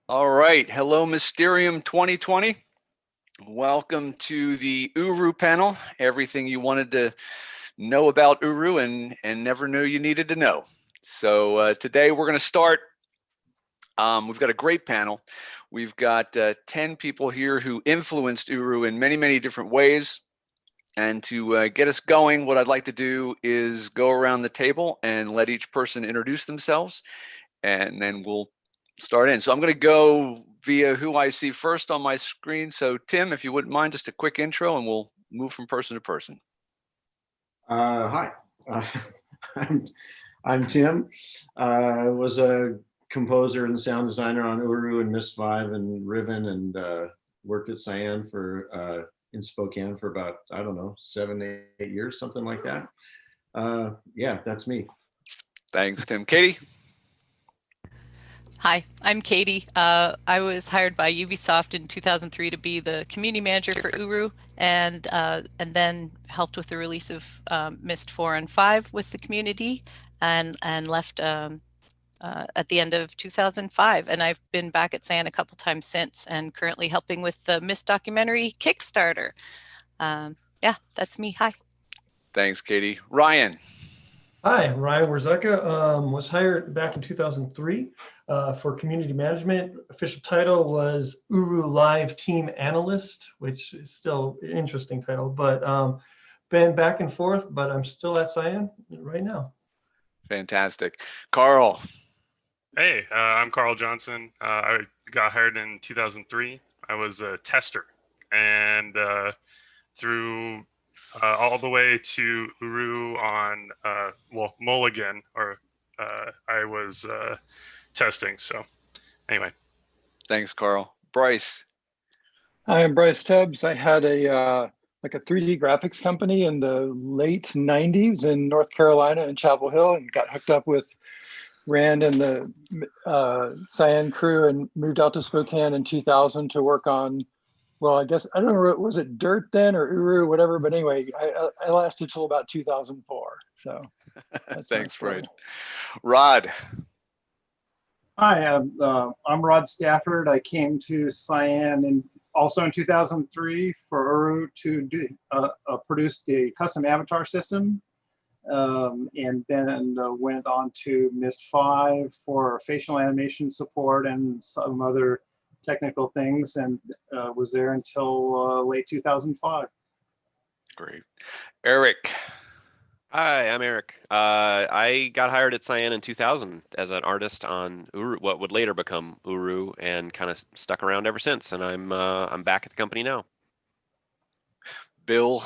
All right. Hello, Mysterium 2020. Welcome to the Uru panel. Everything you wanted to know about Uru and never knew you needed to know. So today we're going to start. We've got a great panel. We've got 10 people here who influenced Uru in many, many different ways. And to get us going, what I'd like to do is go around the table and let each person introduce themselves, and then we'll start in. So I'm going to go via who I see first on my screen. So Tim, if you wouldn't mind, just a quick intro and we'll move from person to person. Hi, I'm Tim. I was a composer and sound designer on Uru and Myst V and Riven, and worked at Cyan for in Spokane for about, I don't know, 7, 8 years, something like that. Yeah, that's me. Thanks, Tim. Katie? Hi, I'm Katie. I was hired by Ubisoft in 2003 to be the community manager for Uru, and then helped with the release of Myst 4 and 5 with the community, and left at the end of 2005. And I've been back at Cyan a couple times since, and currently helping with the Myst documentary Kickstarter. Yeah, that's me. Hi. Thanks, Katie. Ryan? Hi, Ryan Warzecha. Was hired back in 2003 for community management. Official title was Uru Live Team Analyst, which is still an interesting title, but been back and forth, but I'm still at Cyan right now. Fantastic. Karl? Hey, I'm Karl Johnson. I got hired in 2003. I was a tester, and through all the way to Uru on, well, MOUL again, or I was testing. So anyway. Thanks, Karl. Brice? Hi, I'm Brice Tebbs. I had a like a 3D graphics company in the late 90s in North Carolina in Chapel Hill, and got hooked up with Rand and the Cyan crew and moved out to Spokane in 2000 to work on, well, I guess, I don't know, was it Dirt then or Uru, whatever, but anyway, I lasted till about 2004. So thanks, Rod. Rod? Hi, I'm Rod Stafford. I came to Cyan and also in 2003 for Uru to do, produce the custom avatar system, and then went on to Myst 5 for facial animation support and some other technical things, and was there until late 2005. Great. Eric? Hi, I'm Eric. I got hired at Cyan in 2000 as an artist on Uru, what would later become Uru, and kind of stuck around ever since. And I'm back at the company now. Bill?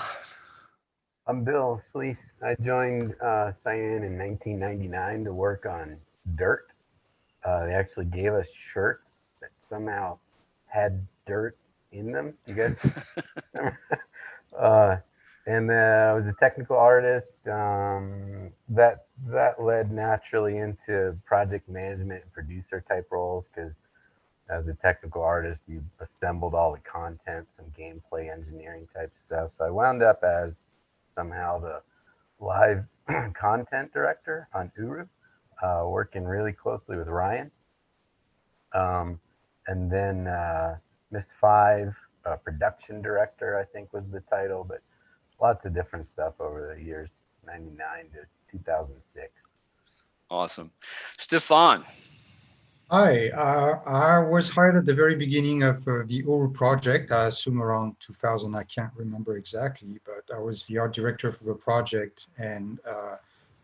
I'm Bill Slease. I joined Cyan in 1999 to work on Dirt. They actually gave us shirts that somehow had dirt in them. You guys remember? And I was a technical artist. That led naturally into project management and producer type roles, because as a technical artist, you assembled all the content, some gameplay engineering type stuff. So I wound up as somehow the live content director on Uru, working really closely with Ryan. And then Myst 5, production director, I think was the title, but lots of different stuff over the years, 99 to 2006. Awesome. Stephan? Hi, I was hired at the very beginning of the Uru project, I assume around 2000, I can't remember exactly, but I was the art director for the project, and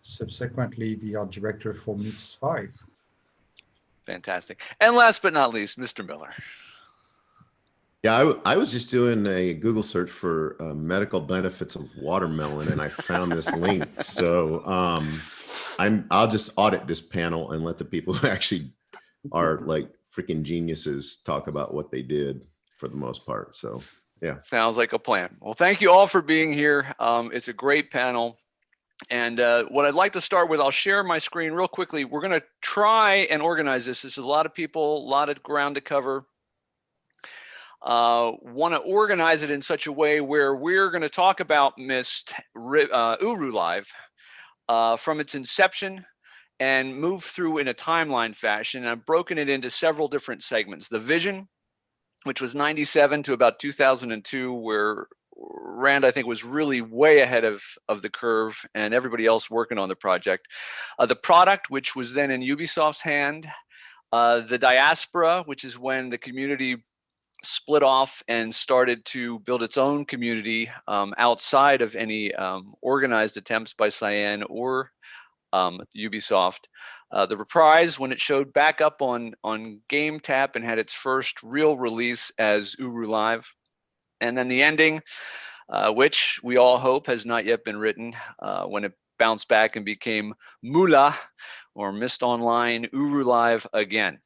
subsequently the art director for Myst 5. Fantastic. And last but not least, Mr. Miller. Yeah, I was just doing a Google search for medical benefits of watermelon, and I found this link. So I'll just audit this panel and let the people who actually are like freaking geniuses talk about what they did for the most part. So yeah. Sounds like a plan. Well, thank you all for being here. It's a great panel. And what I'd like to start with, I'll share my screen real quickly. We're going to try and organize this. This is a lot of people, a lot of ground to cover. Want to organize it in such a way where we're going to talk about Myst Uru Live from its inception and move through in a timeline fashion. And I've broken it into several different segments. The vision, which was 97 to about 2002, where Rand, I think, was really way ahead of the curve and everybody else working on the project. The product, which was then in Ubisoft's hand. The diaspora, which is when the community split off and started to build its own community outside of any organized attempts by Cyan or Ubisoft. The reprise, when it showed back up on GameTap and had its first real release as Uru Live. And then the ending, which we all hope has not yet been written, when it bounced back and became MOUL, or Myst Online Uru Live again.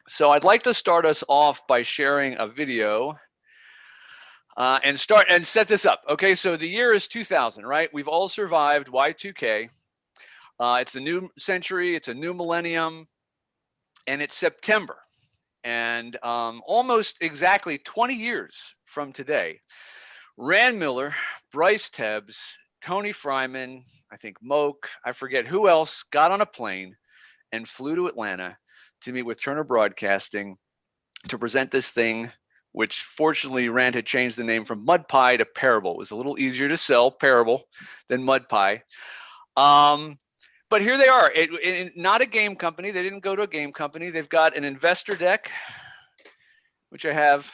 So I'd like to start us off by sharing a video and set this up. Okay, so the year is 2000, right? We've all survived Y2K. It's a new century, it's a new millennium, and it's September. And almost exactly 20 years from today, Rand Miller, Brice Tebbs, Tony Fryman, I think Moke, I forget who else, got on a plane and flew to Atlanta to meet with Turner Broadcasting to present this thing, which fortunately Rand had changed the name from Mud Pie to Parable. It was a little easier to sell, Parable, than Mud Pie. But here they are, not a game company. They didn't go to a game company. They've got an investor deck, which I have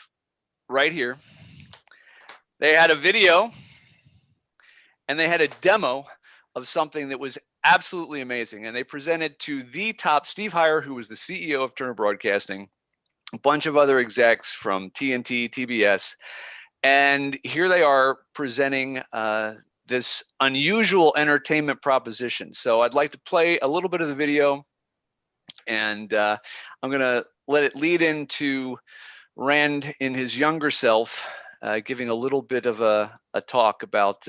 right here. They had a video, and they had a demo of something that was absolutely amazing. And they presented to the top, Steve Heyer, who was the CEO of Turner Broadcasting, a bunch of other execs from TNT, TBS. And here they are presenting this unusual entertainment proposition. So I'd like to play a little bit of the video, and I'm going to let it lead into Rand in his younger self, giving a little bit of a talk about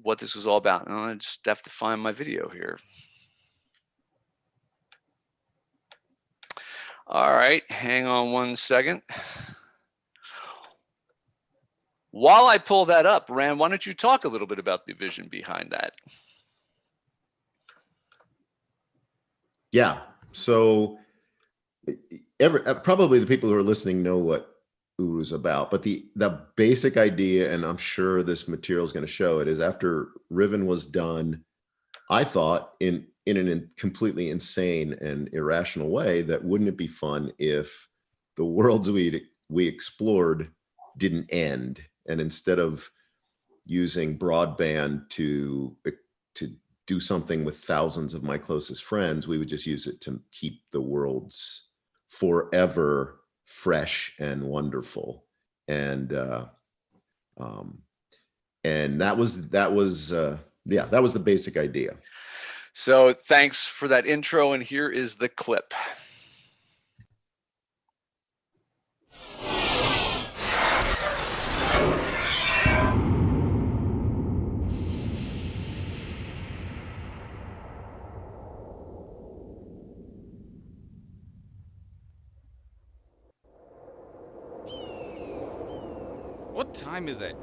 what this was all about. And I just have to find my video here. All right, hang on one second. While I pull that up, Rand, why don't you talk a little bit about the vision behind that? Yeah, so probably the people who are listening know what Uru's about, but the basic idea, and I'm sure this material is going to show it, is after Riven was done, I thought in a completely insane and irrational way that wouldn't it be fun if the worlds we explored didn't end, and instead of using broadband to do something with thousands of my closest friends, we would just use it to keep the worlds forever fresh and wonderful. And that was the basic idea. So thanks for that intro, and here is the clip. What time is it?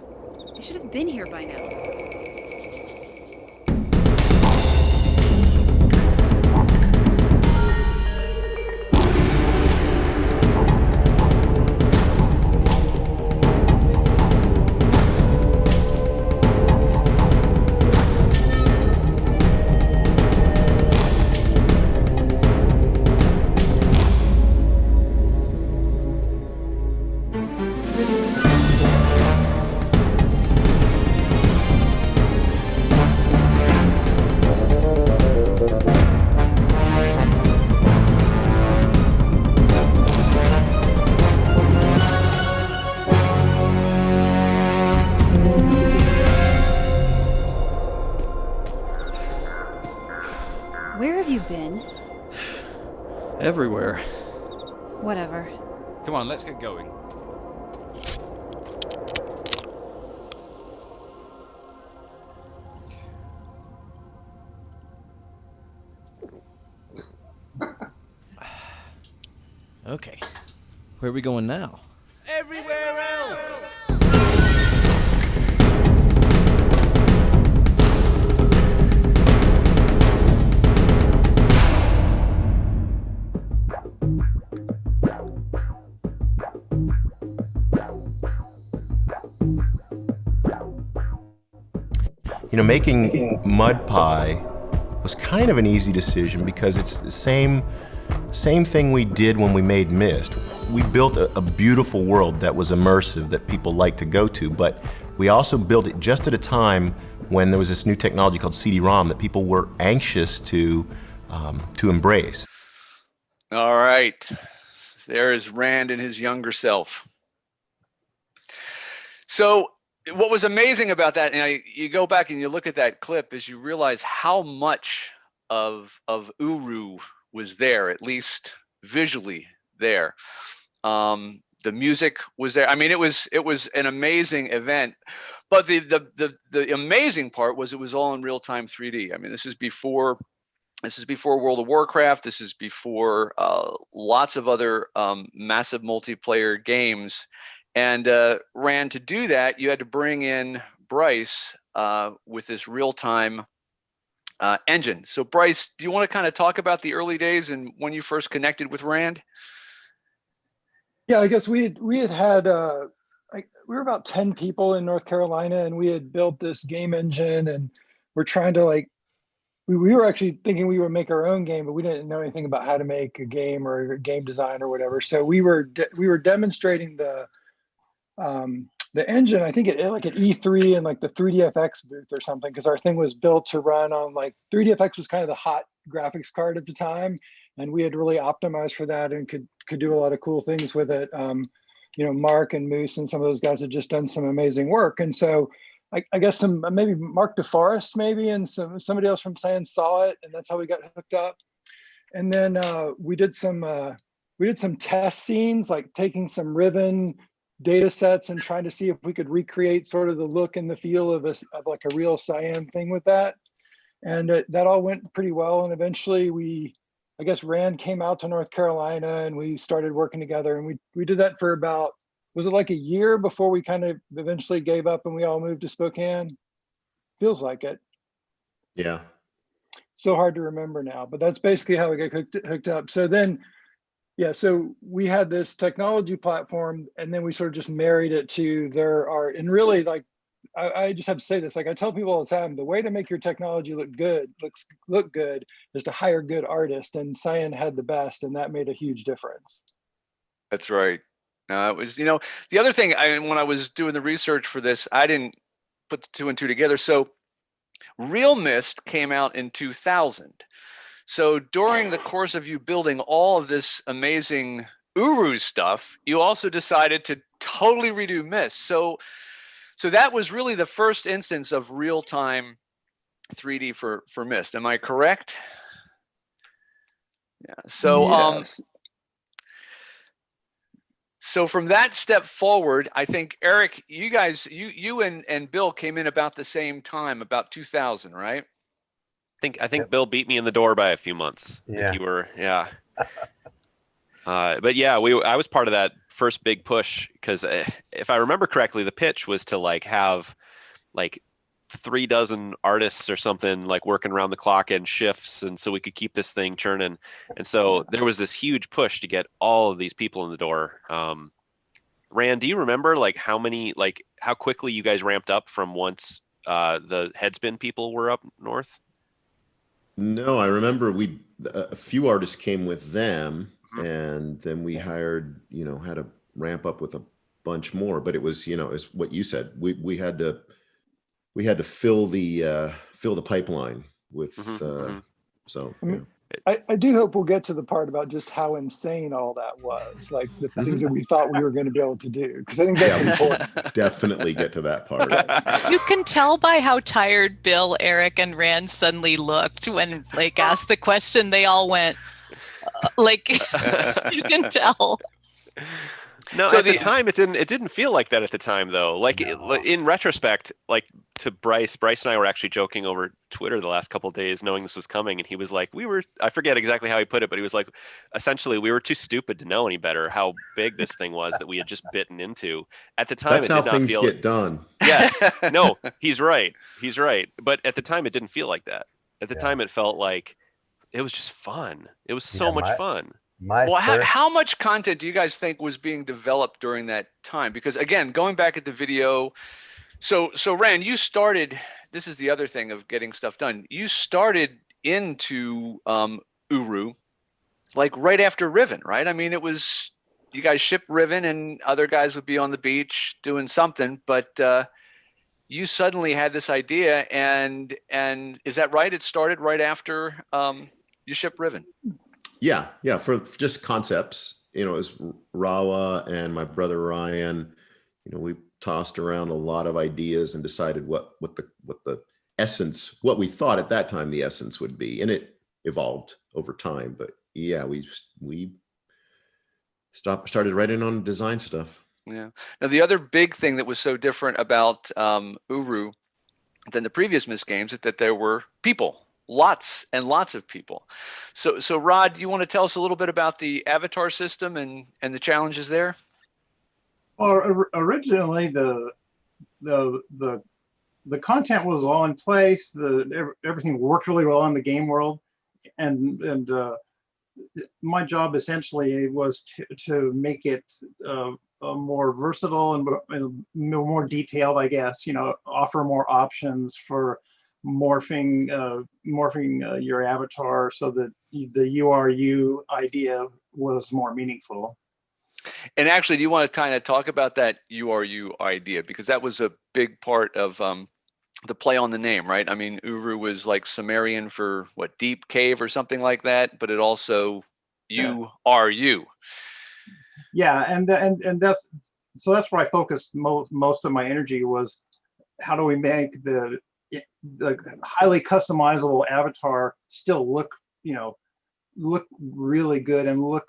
I should have been here by now. Everywhere. Whatever. Come on, let's get going. Okay. Where are we going now? Everywhere else! you know, making Mud Pie was kind of an easy decision because it's the same thing we did when we made Myst. We built a beautiful world that was immersive, that people like to go to, but we also built it just at a time when there was this new technology called CD-ROM that people were anxious to embrace. All right, there is Rand and his younger self. So what was amazing about that, and you go back and you look at that clip, is you realize how much of Uru was there, at least visually there. The music was there. I mean, it was an amazing event. But the amazing part was it was all in real-time 3D. I mean, this is before World of Warcraft. This is before lots of other massive multiplayer games. And Rand, to do that, you had to bring in Brice with this real-time engine. So Brice, do you want to kind of talk about the early days and when you first connected with Rand? Yeah, I guess we had we were about 10 people in North Carolina, and we had built this game engine, and we're trying to we were actually thinking we would make our own game, but we didn't know anything about how to make a game or a game design or whatever. So we were demonstrating the engine, I think at E3 and like the 3DFX booth or something, because our thing was built to run on 3DFX was kind of the hot graphics card at the time, and we had really optimized for that and could do a lot of cool things with it. You know, Mark and Moose and some of those guys had just done some amazing work, and so I guess maybe Mark DeForest maybe and somebody else from Cyan saw it, and that's how we got hooked up. And then we did some test scenes, like taking some Riven data sets and trying to see if we could recreate sort of the look and the feel of like a real Cyan thing with that. And that all went pretty well. And eventually I guess Rand came out to North Carolina and we started working together, and we did that for about, was it like a year before we kind of eventually gave up and we all moved to Spokane? Feels like it. Yeah. So hard to remember now, but that's basically how we got hooked up. So then, yeah, so we had this technology platform, and then we sort of just married it to their art. And really, like, I just have to say this, like I tell people all the time, the way to make your technology look good is to hire good artists, and Cyan had the best, and that made a huge difference. That's right. It was, you know, the other thing, when I was doing the research for this, I didn't put the two and two together. So Real Myst came out in 2000. So during the course of you building all of this amazing Uru stuff, you also decided to totally redo Myst. So that was really the first instance of real-time 3D for Myst. Am I correct? Yeah. So yes. So from that step forward, I think Eric, you guys, you and Bill came in about the same time, about 2000, right? I think Bill beat me in the door by a few months. Yeah. I think you were, yeah. But yeah, I was part of that first big push because if I remember correctly, the pitch was to have 36 artists or something working around the clock in shifts, and so we could keep this thing churning. And so there was this huge push to get all of these people in the door. Rand, do you remember how quickly you guys ramped up from once the Headspin people were up north? No, I remember a few artists came with them, and then we hired, had to ramp up with a bunch more. But it was, it's what you said. We had to fill the pipeline with. So. Yeah. I do hope we'll get to the part about just how insane all that was, like the things that we thought we were going to be able to do, because I think that's important. Definitely get to that part. You can tell by how tired Bill, Eric, and Rand suddenly looked when asked the question. They all went you can tell. No, so at the time it didn't feel like that at the time though. In retrospect, to Brice and I were actually joking over Twitter the last couple of days, knowing this was coming, and he was like, I forget exactly how he put it, but he was like, essentially, we were too stupid to know any better how big this thing was that we had just bitten into. At the time, that's how things get done. Yes, no, he's right. But at the time, it didn't feel like that. At the time, it felt like it was just fun. It was so much fun. How much content do you guys think was being developed during that time? Because again, going back at the video, So Rand, you started. This is the other thing of getting stuff done. You started into Uru like right after Riven, right? I mean, it was you guys shipped Riven, and other guys would be on the beach doing something, but you suddenly had this idea, and is that right? It started right after you shipped Riven. Yeah, for just concepts. You know, it was Rawa and my brother Ryan. You know, we tossed around a lot of ideas and decided what the essence, what we thought at that time the essence would be, and it evolved over time. But yeah, we started writing on design stuff. Yeah. Now the other big thing that was so different about Uru than the previous Myst games is that there were people, lots and lots of people. So Rod, you want to tell us a little bit about the avatar system and the challenges there? Well, originally the content was all in place. Everything worked really well in the game world, and my job essentially was to make it more versatile and more detailed, I guess. You know, offer more options for morphing your avatar so that the URU idea was more meaningful. And actually, do you want to kind of talk about that URU idea? Because that was a big part of the play on the name, right? I mean, Uru was like Sumerian for what, deep cave or something like that, but it also URU. Yeah, and that's where I focused most of my energy was how do we make the highly customizable avatar still look really good and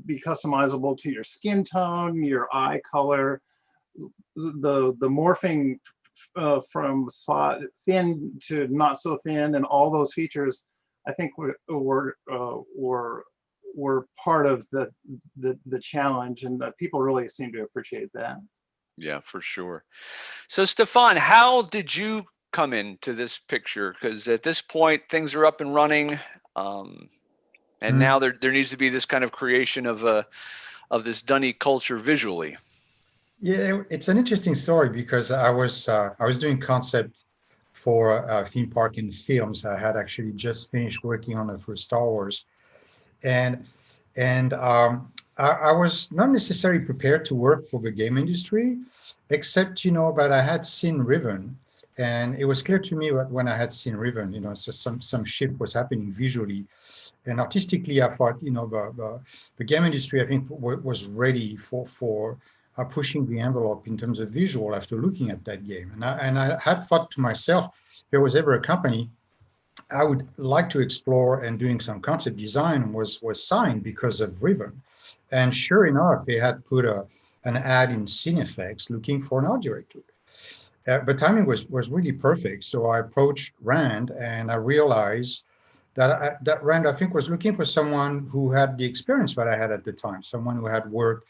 be customizable to your skin tone, your eye color, the morphing from thin to not so thin, and all those features. I think were part of the challenge, and people really seem to appreciate that. Yeah, for sure. So Stephan, how did you come into this picture? Because at this point things are up and running. And now there needs to be this kind of creation of this Dunny culture visually. Yeah, it's an interesting story because I was doing concept for a theme park in films. I had actually just finished working on it for Star Wars, and I was not necessarily prepared to work for the game industry, except but I had seen Riven, and it was clear to me when I had seen Riven, so some shift was happening visually. And artistically, I thought, the game industry, I think, was ready for pushing the envelope in terms of visual after looking at that game. And I had thought to myself, if there was ever a company I would like to explore and doing some concept design was Cyan because of Riven. And sure enough, they had put an ad in Cinefx looking for an art director. But timing was really perfect. So I approached Rand and I realized that Rand, I think, was looking for someone who had the experience that I had at the time, someone who had worked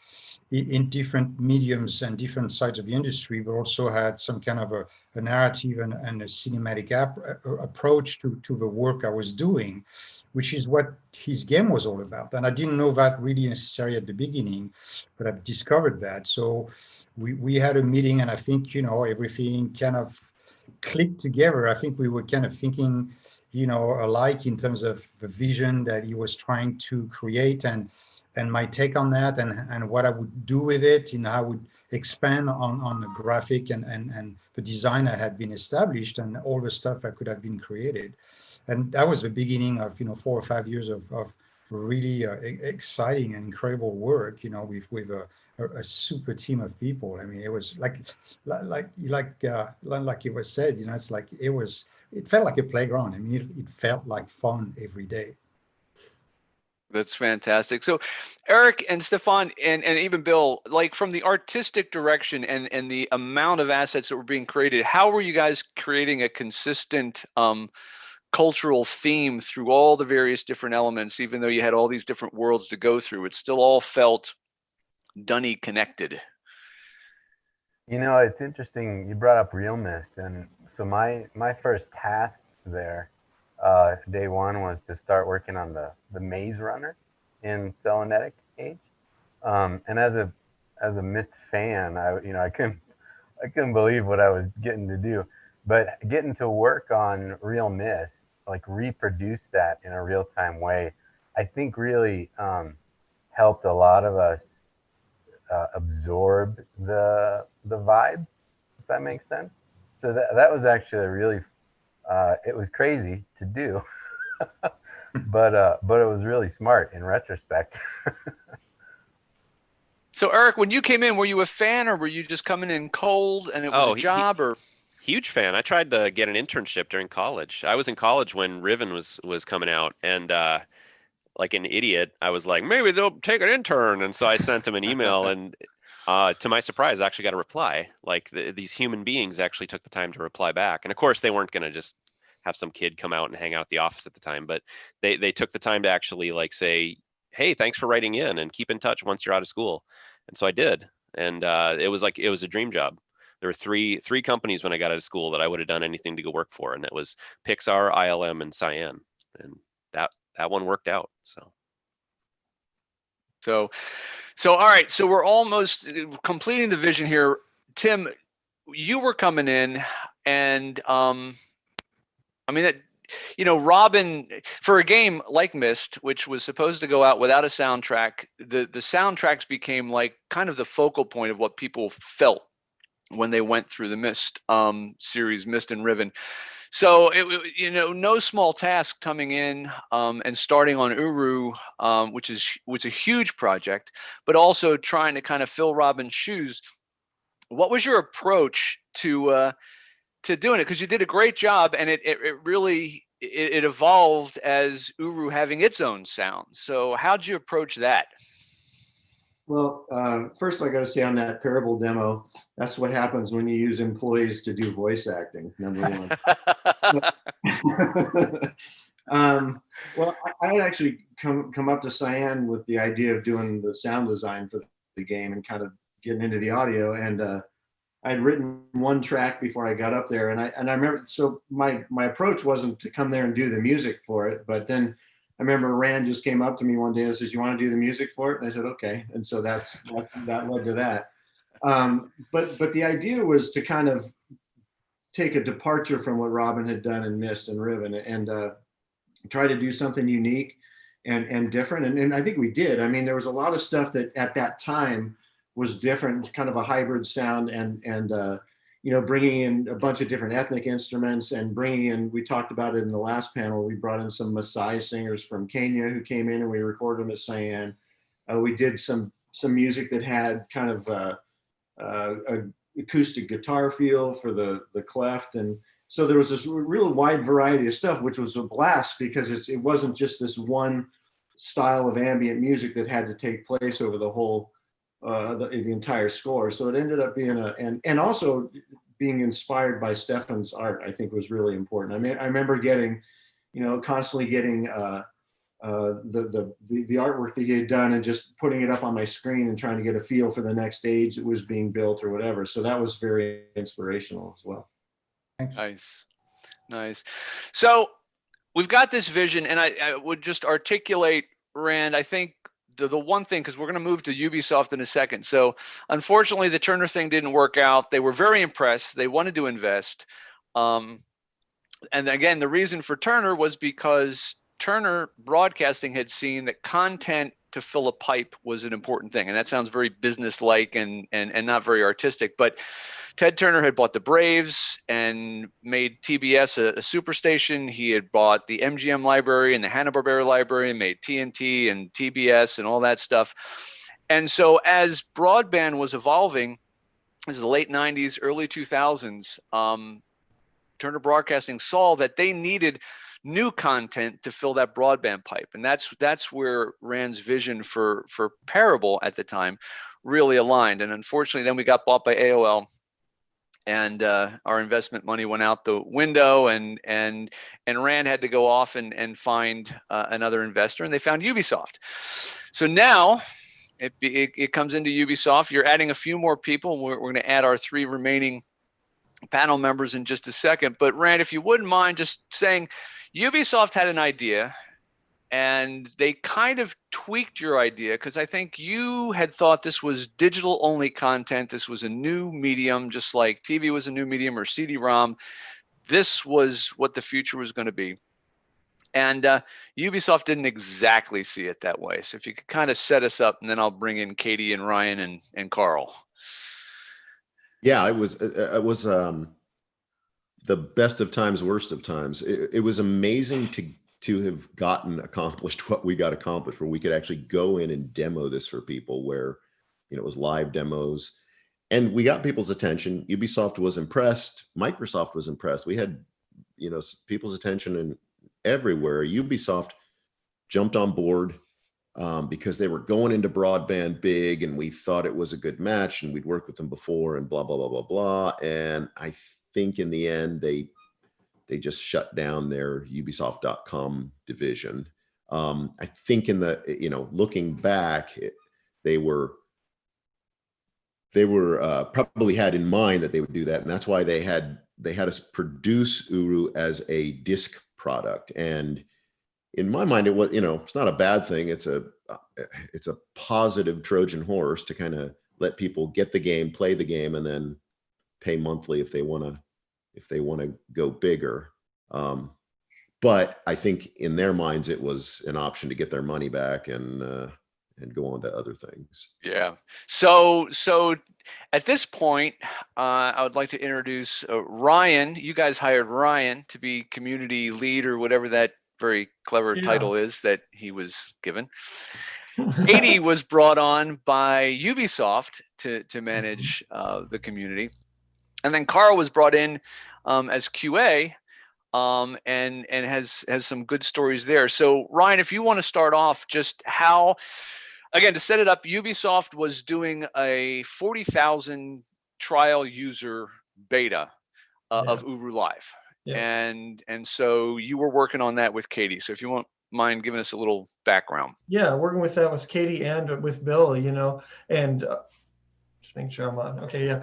in different mediums and different sides of the industry, but also had some kind of a narrative and a cinematic approach to the work I was doing, which is what his game was all about. And I didn't know that really necessarily at the beginning, but I've discovered that. So we had a meeting, and I think, everything kind of clicked together. I think we were kind of thinking, alike in terms of the vision that he was trying to create and my take on that and what I would do with it, how I would expand on the graphic and the design that had been established and all the stuff that could have been created. And that was the beginning of, 4 or 5 years of really exciting and incredible work, with a super team of people. I mean, it was like it was said, it's like it felt like a playground. I mean, it felt like fun every day. That's fantastic. So Eric and Stephan and even Bill, like from the artistic direction and the amount of assets that were being created, how were you guys creating a consistent cultural theme through all the various different elements? Even though you had all these different worlds to go through, it still all felt Dunny connected. It's interesting. You brought up Real Myst, and so my first task there, day one, was to start working on the Maze Runner in Selenetic Age. And as a Myst fan, I I couldn't believe what I was getting to do. But getting to work on real Myst, like reproduce that in a real-time way, I think really helped a lot of us absorb the vibe, if that makes sense. So that was actually really, it was crazy to do, but it was really smart in retrospect. So Eric, when you came in, were you a fan, or were you just coming in cold and it was a job, or? Huge fan. I tried to get an internship during college. I was in college when Riven was coming out, and like an idiot, I was like, maybe they'll take an intern, and so I sent them an email, and to my surprise, I actually got a reply. Like these human beings actually took the time to reply back, and of course, they weren't going to just have some kid come out and hang out at the office at the time, but they took the time to actually like say, hey, thanks for writing in, and keep in touch once you're out of school. And so I did, and it was a dream job. There were three companies when I got out of school that I would have done anything to go work for, and that was Pixar, ILM, and Cyan, and that one worked out. So all right. So we're almost completing the vision here. Tim, you were coming in, and I mean that, Robin, for a game like Myst, which was supposed to go out without a soundtrack, the soundtracks became like kind of the focal point of what people felt when they went through the Myst series, Myst and Riven. So no small task coming in and starting on Uru, which is a huge project, but also trying to kind of fill Robin's shoes. What was your approach to doing it? Because you did a great job, and it really evolved as Uru having its own sound. So how'd you approach that? Well, first I got to say on that Parable demo, that's what happens when you use employees to do voice acting, number one. Well, I had actually come up to Cyan with the idea of doing the sound design for the game and kind of getting into the audio. And I'd written one track before I got up there, and I remember, so my approach wasn't to come there and do the music for it, but then I remember Rand just came up to me one day and says, "You want to do the music for it?" And I said, "Okay." And so that led to that. But the idea was to kind of take a departure from what Robin had done in Myst and Riven, and try to do something unique and different. And I think we did. I mean, there was a lot of stuff that at that time was different, kind of a hybrid sound, and bringing in a bunch of different ethnic instruments, and bringing in, we talked about it in the last panel, we brought in some Maasai singers from Kenya who came in and we recorded them at Cyan. We did some music that had kind of a acoustic guitar feel for the cleft. And so there was this real wide variety of stuff, which was a blast, because it wasn't just this one style of ambient music that had to take place over the whole the entire score. So it ended up being and also being inspired by Stephan's art, I think, was really important. I mean, I remember constantly getting the artwork that he had done and just putting it up on my screen and trying to get a feel for the next stage that was being built or whatever. So that was very inspirational as well. Thanks. Nice. So we've got this vision, and I would just articulate, Rand, I think the one thing, because we're going to move to Ubisoft in a second. So unfortunately, the Turner thing didn't work out. They were very impressed. They wanted to invest. And again, the reason for Turner was because Turner Broadcasting had seen that content to fill a pipe was an important thing. And that sounds very business-like and not very artistic. But Ted Turner had bought the Braves and made TBS a superstation. He had bought the MGM library and the Hanna-Barbera library, and made TNT and TBS and all that stuff. And so as broadband was evolving, this is the late 90s, early 2000s, Turner Broadcasting saw that they needed new content to fill that broadband pipe. And that's where Rand's vision for Parable at the time really aligned. And unfortunately, then we got bought by AOL, and our investment money went out the window, and Rand had to go off and find another investor, and they found Ubisoft. So now it comes into Ubisoft. You're adding a few more people. We're going to add our 3 remaining panel members in just a second. But Rand, if you wouldn't mind just saying, Ubisoft had an idea. and they kind of tweaked your idea, because I think you had thought this was digital only content. This was a new medium, just like TV was a new medium or CD-ROM. This was what the future was going to be. And Ubisoft didn't exactly see it that way. So if you could kind of set us up, and then I'll bring in Kha'tie and Ryan and Karl. Yeah, it was the best of times, worst of times. It was amazing to have gotten accomplished what we got accomplished, where we could actually go in and demo this for people, where, you know, it was live demos, and we got people's attention. Ubisoft was impressed. Microsoft was impressed. We had, you know, people's attention and everywhere. Ubisoft jumped on board because they were going into broadband big, and we thought it was a good match, and we'd worked with them before, and blah blah blah blah blah. And I think in the end they just shut down their Ubisoft.com division. I think in the, you know, looking back, they were probably had in mind that they would do that, and that's why they had us produce Uru as a disc product. And in my mind, it was, you know, it's not a bad thing. It's a positive Trojan horse to kind of let people get the game, play the game, and then pay monthly if they want to go bigger. But I think in their minds, it was an option to get their money back and go on to other things. Yeah. So at this point, I would like to introduce Ryan. You guys hired Ryan to be community lead, or whatever that very clever title is that he was given. Kha'tie was brought on by Ubisoft to manage the community, and then Karl was brought in as QA, and has some good stories there. So Ryan, if you want to start off, just how, again, to set it up, Ubisoft was doing a 40,000 trial user beta of Uru Live. Yeah. And so you were working on that with Kha'tie. So if you won't mind giving us a little background. Yeah, working with that with Kha'tie and with Bill, you know, and just making sure I'm on. Okay, yeah.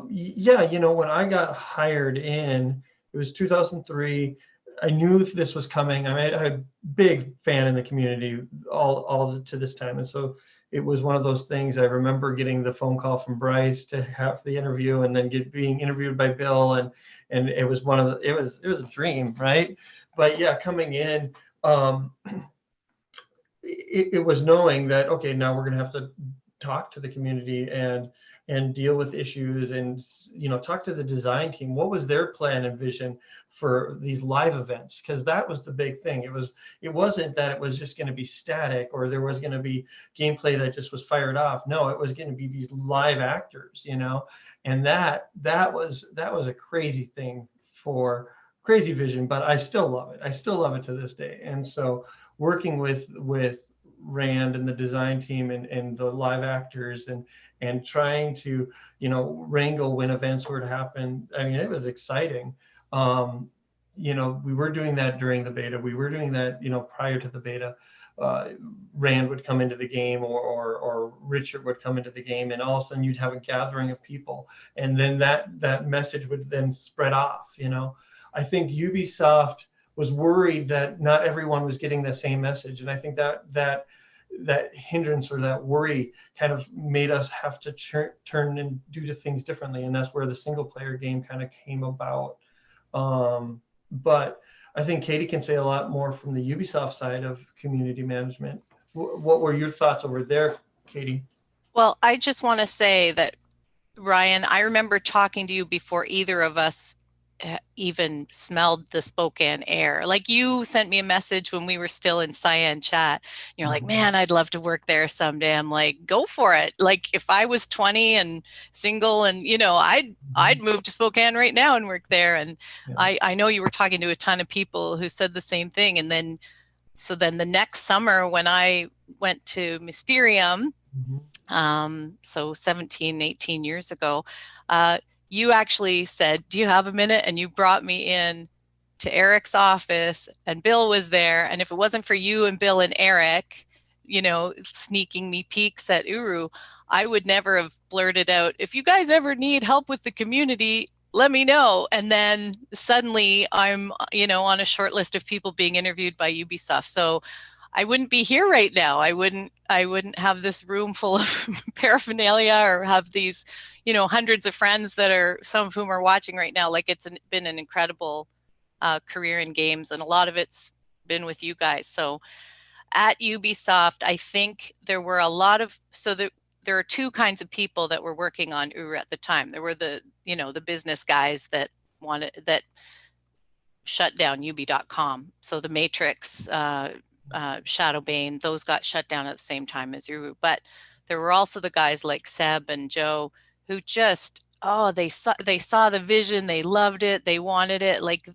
Yeah, you know, when I got hired in, it was 2003. I knew this was coming. I'm a big fan in the community all to this time. And so it was one of those things. I remember getting the phone call from Brice to have the interview, and then being interviewed by Bill, and it was it was a dream, right? But yeah, coming in, it was knowing that, okay, now we're gonna have to talk to the community and deal with issues, and, you know, talk to the design team. What was their plan and vision for these live events? Because that was the big thing. It wasn't that it was just going to be static, or there was going to be gameplay that just was fired off. No, it was going to be these live actors, you know, and that was a crazy thing, for crazy vision. But I still love it. I still love it to this day. And so working with Rand and the design team and the live actors and trying to, you know, wrangle when events were to happen. I mean, it was exciting. You know, we were doing that during the beta. We were doing that, you know, prior to the beta. Rand would come into the game, or Richard would come into the game, and all of a sudden you'd have a gathering of people, and then that message would then spread off. You know, I think Ubisoft was worried that not everyone was getting the same message, and I think that hindrance, or that worry, kind of made us have to turn and do things differently, and that's where the single player game kind of came about. But I think Kha'tie can say a lot more from the Ubisoft side of community management. What were your thoughts over there, Kha'tie? Well, I just want to say that, Ryan, I remember talking to you before either of us even smelled the Spokane air. Like, you sent me a message when we were still in Cyan chat. You're like, man, I'd love to work there someday. I'm like, go for it. Like, if I was 20 and single, and, you know, I'd move to Spokane right now and work there. And I know you were talking to a ton of people who said the same thing. And then, so then the next summer when I went to Mysterium, so 17, 18 years ago, you actually said, do you have a minute? And you brought me in to Eric's office, and Bill was there. And if it wasn't for you and Bill and Eric, you know, sneaking me peeks at Uru, I would never have blurted out, if you guys ever need help with the community, let me know. And then suddenly I'm, on a short list of people being interviewed by Ubisoft. So I wouldn't be here right now. I wouldn't have this room full of paraphernalia or have these, hundreds of friends that are, some of whom are watching right now. Like it's been an incredible career in games, and a lot of it's been with you guys. So at Ubisoft, I think there were a lot of, there are two kinds of people that were working on Uru at the time. There were the business guys that shut down Ubi.com. So the Matrix, Shadowbane, those got shut down at the same time as Uru. But there were also the guys like Seb and Joe who just, they saw the vision, they loved it, they wanted it. Like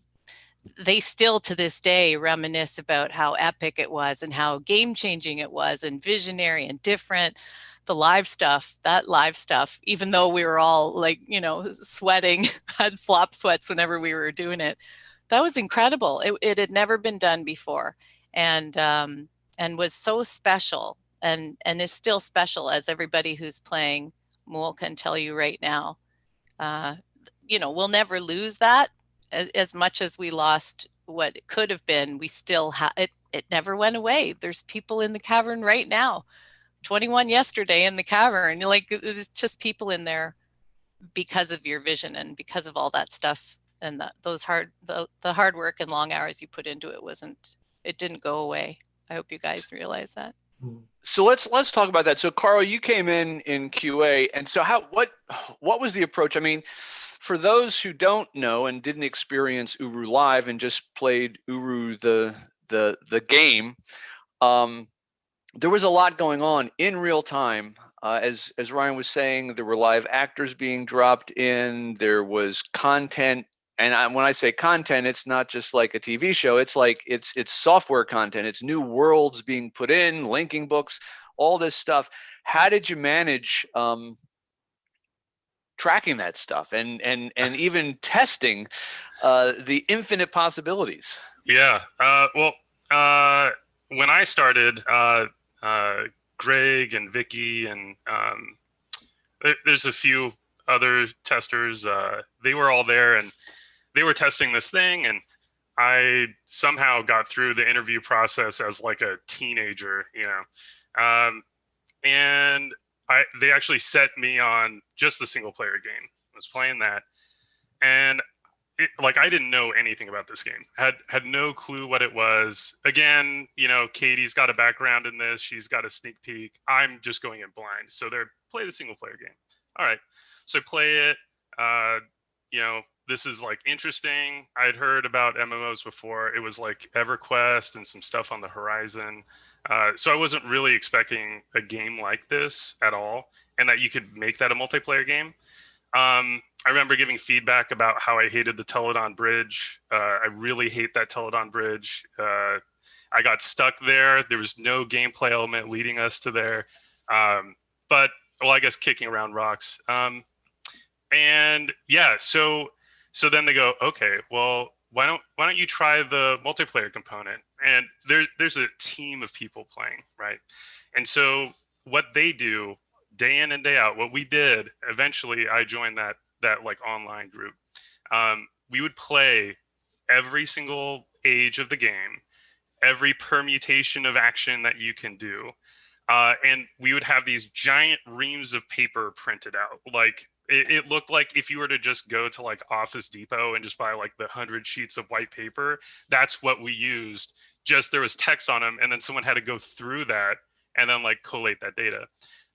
they still to this day reminisce about how epic it was and how game-changing it was and visionary and different. That live stuff, even though we were all like, sweating, had flop sweats whenever we were doing it, that was incredible. It had never been done before, and was so special, and is still special, as everybody who's playing MOUL can tell you right now. We'll never lose that. As much as we lost what it could have been, we still have it. It never went away. There's people in the cavern right now. 21 yesterday in the cavern. Like, there's just people in there because of your vision and because of all that stuff, and the hard work and long hours you put into it it didn't go away. I hope you guys realize that. So let's talk about that. So Karl, you came in QA, and so what was the approach? I mean, for those who don't know and didn't experience Uru live and just played Uru the game, there was a lot going on in real time. As Ryan was saying, there were live actors being dropped in. There was content, and when I say content, it's not just like a TV show. It's like it's software content. It's new worlds being put in, linking books, all this stuff. How did you manage tracking that stuff and even testing the infinite possibilities? Yeah. When I started, Greg and Vicky and there's a few other testers. They were all there and they were testing this thing, and I somehow got through the interview process as like a teenager, and they actually set me on just the single player game. I was playing that, and I didn't know anything about this game. Had no clue what it was. Again, Kha'tie's got a background in this. She's got a sneak peek. I'm just going in blind. So they're play the single player game. All right. So I play it. This is like interesting. I'd heard about MMOs before. It was like EverQuest and some stuff on the horizon. So I wasn't really expecting a game like this at all, and that you could make that a multiplayer game. I remember giving feedback about how I hated the Teledon Bridge. I really hate that Teledon Bridge. I got stuck there. There was no gameplay element leading us to there. But I guess kicking around rocks. And yeah, so then they go, okay, well, why don't you try the multiplayer component? And there's a team of people playing, right? And so what they do day in and day out, what we did, eventually I joined that like online group. We would play every single age of the game, every permutation of action that you can do. And we would have these giant reams of paper printed out. Like it looked like if you were to just go to like Office Depot and just buy like the 100 sheets of white paper, that's what we used. Just there was text on them, and then someone had to go through that and then like collate that data.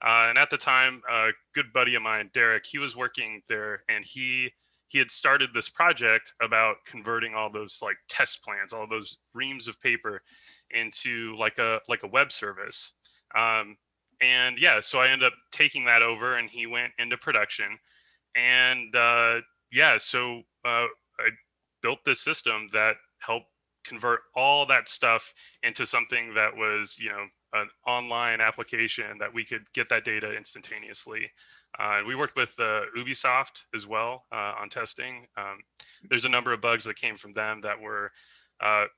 And at the time, a good buddy of mine, Derek, he was working there, and he had started this project about converting all those like test plans, all those reams of paper into like a web service. And yeah, so I ended up taking that over, and he went into production. And so I built this system that helped convert all that stuff into something that was, an online application that we could get that data instantaneously. And we worked with Ubisoft as well on testing. There's a number of bugs that came from them that were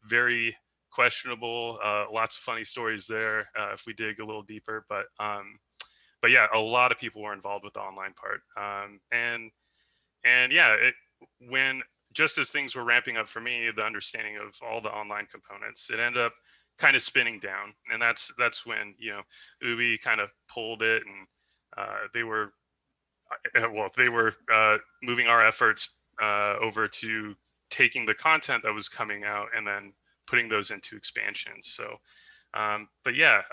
very questionable. Lots of funny stories there if we dig a little deeper. But yeah, a lot of people were involved with the online part. And yeah, when just as things were ramping up for me, the understanding of all the online components, it ended up kind of spinning down, and that's when Ubi kind of pulled it, and they were moving our efforts over to taking the content that was coming out and then putting those into expansions. So, but yeah,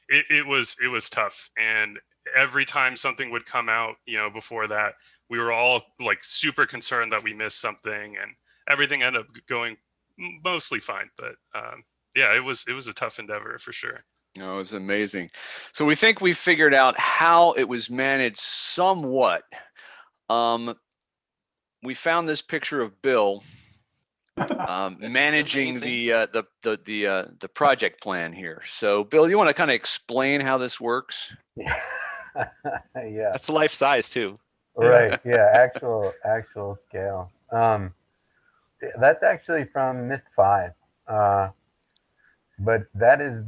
it was tough, and every time something would come out, before that, we were all like super concerned that we missed something, and everything ended up going mostly fine. But yeah, it was a tough endeavor for sure. No, it was amazing. So we think we figured out how it was managed somewhat. We found this picture of Bill managing the project plan here. So Bill, you want to kind of explain how this works? Yeah. That's life size too. Right. Yeah. Actual scale. That's actually from Myst V. But that is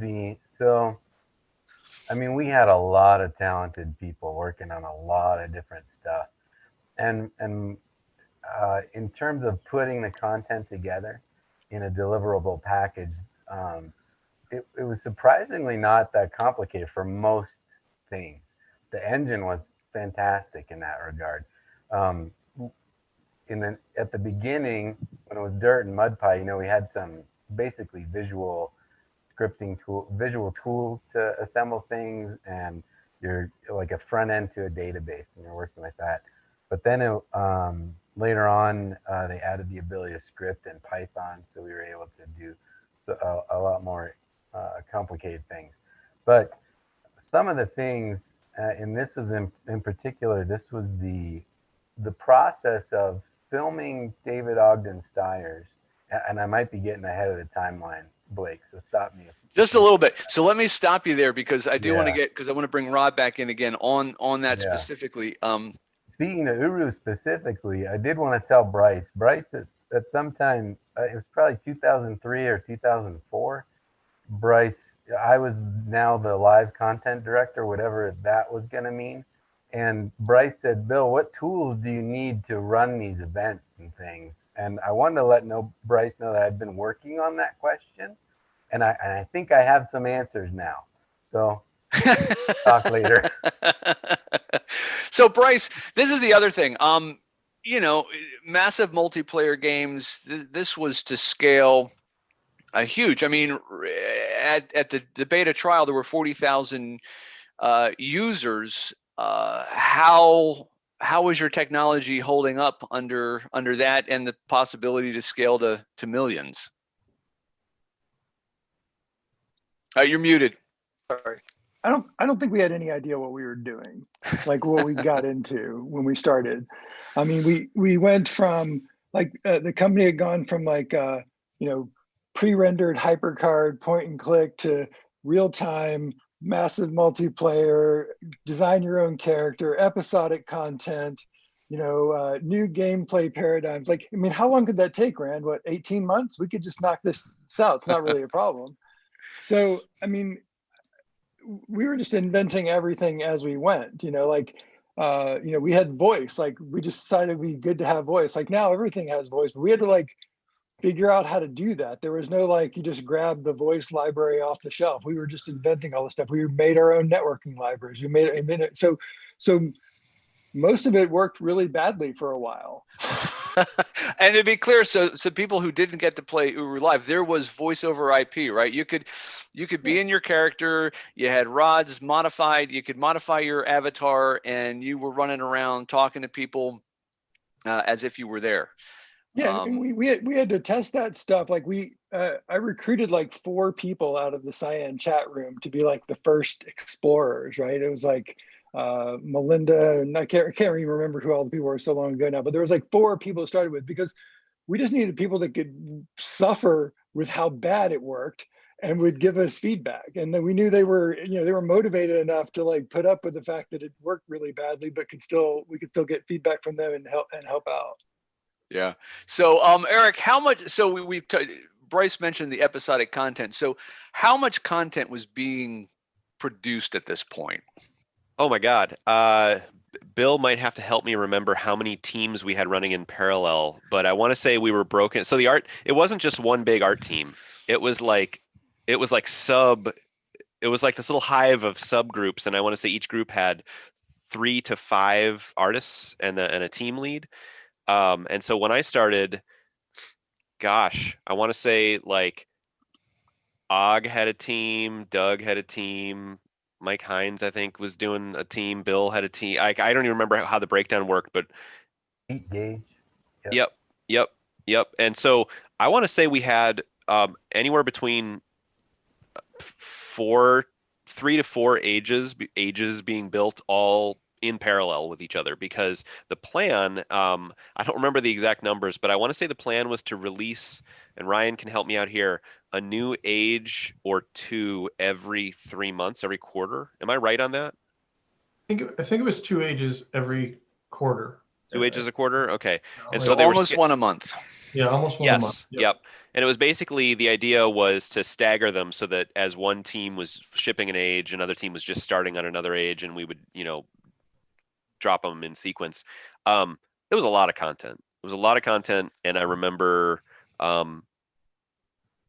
I mean, we had a lot of talented people working on a lot of different stuff. And in terms of putting the content together in a deliverable package, it was surprisingly not that complicated for most things. The engine was fantastic in that regard. At the beginning, when it was Dirt and MudPie, we had some basically visual tools to assemble things, and you're like a front end to a database, and you're working with that. But then later on, they added the ability to script in Python, so we were able to do a lot more complicated things. But some of the things, and this was in particular, this was the process of filming David Stiers, and I might be getting ahead of the timeline, Blake, so stop me. Just a little bit. So let me stop you there, because I do want to bring Rod back in again on that specifically. Speaking of Uru specifically, I did want to tell Brice. Brice, at some time, it was probably 2003 or 2004. Brice, I was now the live content director, whatever that was going to mean. And Brice said, Bill, what tools do you need to run these events and things? And I wanted to let Brice know that I'd been working on that question. And I think I have some answers now. So talk later. So Brice, this is the other thing. Massive multiplayer games, this was to scale huge. I mean, at the beta trial, there were 40,000 users. How is your technology holding up under that and the possibility to scale to millions? You're muted. Sorry. I don't think we had any idea what we were doing, like what we got into when we started. I mean, we went from the company had gone from pre-rendered hypercard point and click to real-time massive multiplayer, design your own character, episodic content, new gameplay paradigms. I mean, how long could that take, Rand? 18 months? We could just knock this out. It's not really a problem. So, I mean, we were just inventing everything as we went, we had voice, we just decided it'd be good to have voice. Now everything has voice, but we had to figure out how to do that. There was no you just grab the voice library off the shelf. We were just inventing all this stuff. We made our own networking libraries. We made it. So most of it worked really badly for a while. And to be clear, so people who didn't get to play Uru Live, there was voice over IP, right? You could be in your character. You had rods modified. You could modify your avatar, and you were running around talking to people as if you were there. Yeah, and we had to test that stuff. I recruited 4 people out of the Cyan chat room to be the first explorers, right? It was Melinda, and I can't even remember who all the people were so long ago now, but there was 4 people to start with, because we just needed people that could suffer with how bad it worked and would give us feedback. And then we knew they were motivated enough to put up with the fact that it worked really badly, but we could still get feedback from them and help out. Yeah. So, Eric, how much? So Brice mentioned the episodic content. So, how much content was being produced at this point? Oh my God. Bill might have to help me remember how many teams we had running in parallel, but I want to say we were broken. So the art, it wasn't just one big art team. It was like it was like this little hive of subgroups, and I want to say each group had 3 to 5 artists and a team lead. And so when I started, gosh, I want to say like Og had a team, Doug had a team, Mike Hines, I think, was doing a team. Bill had a team. I don't even remember how the breakdown worked, but Heat gauge. Yep. And so I want to say we had anywhere between 3 to 4 ages being built all in parallel with each other, because the plan, I don't remember the exact numbers, but I want to say the plan was to release, and Ryan can help me out here, a new age or 2 every 3 months, every quarter. Am I right on that? I think it was 2 ages every quarter. 2 ages a quarter? Okay. And So so they were almost one a month. Yeah, almost one a month. Yep. And it was basically, the idea was to stagger them so that as one team was shipping an age, another team was just starting on another age, and we would, drop them in sequence. It was a lot of content. And I remember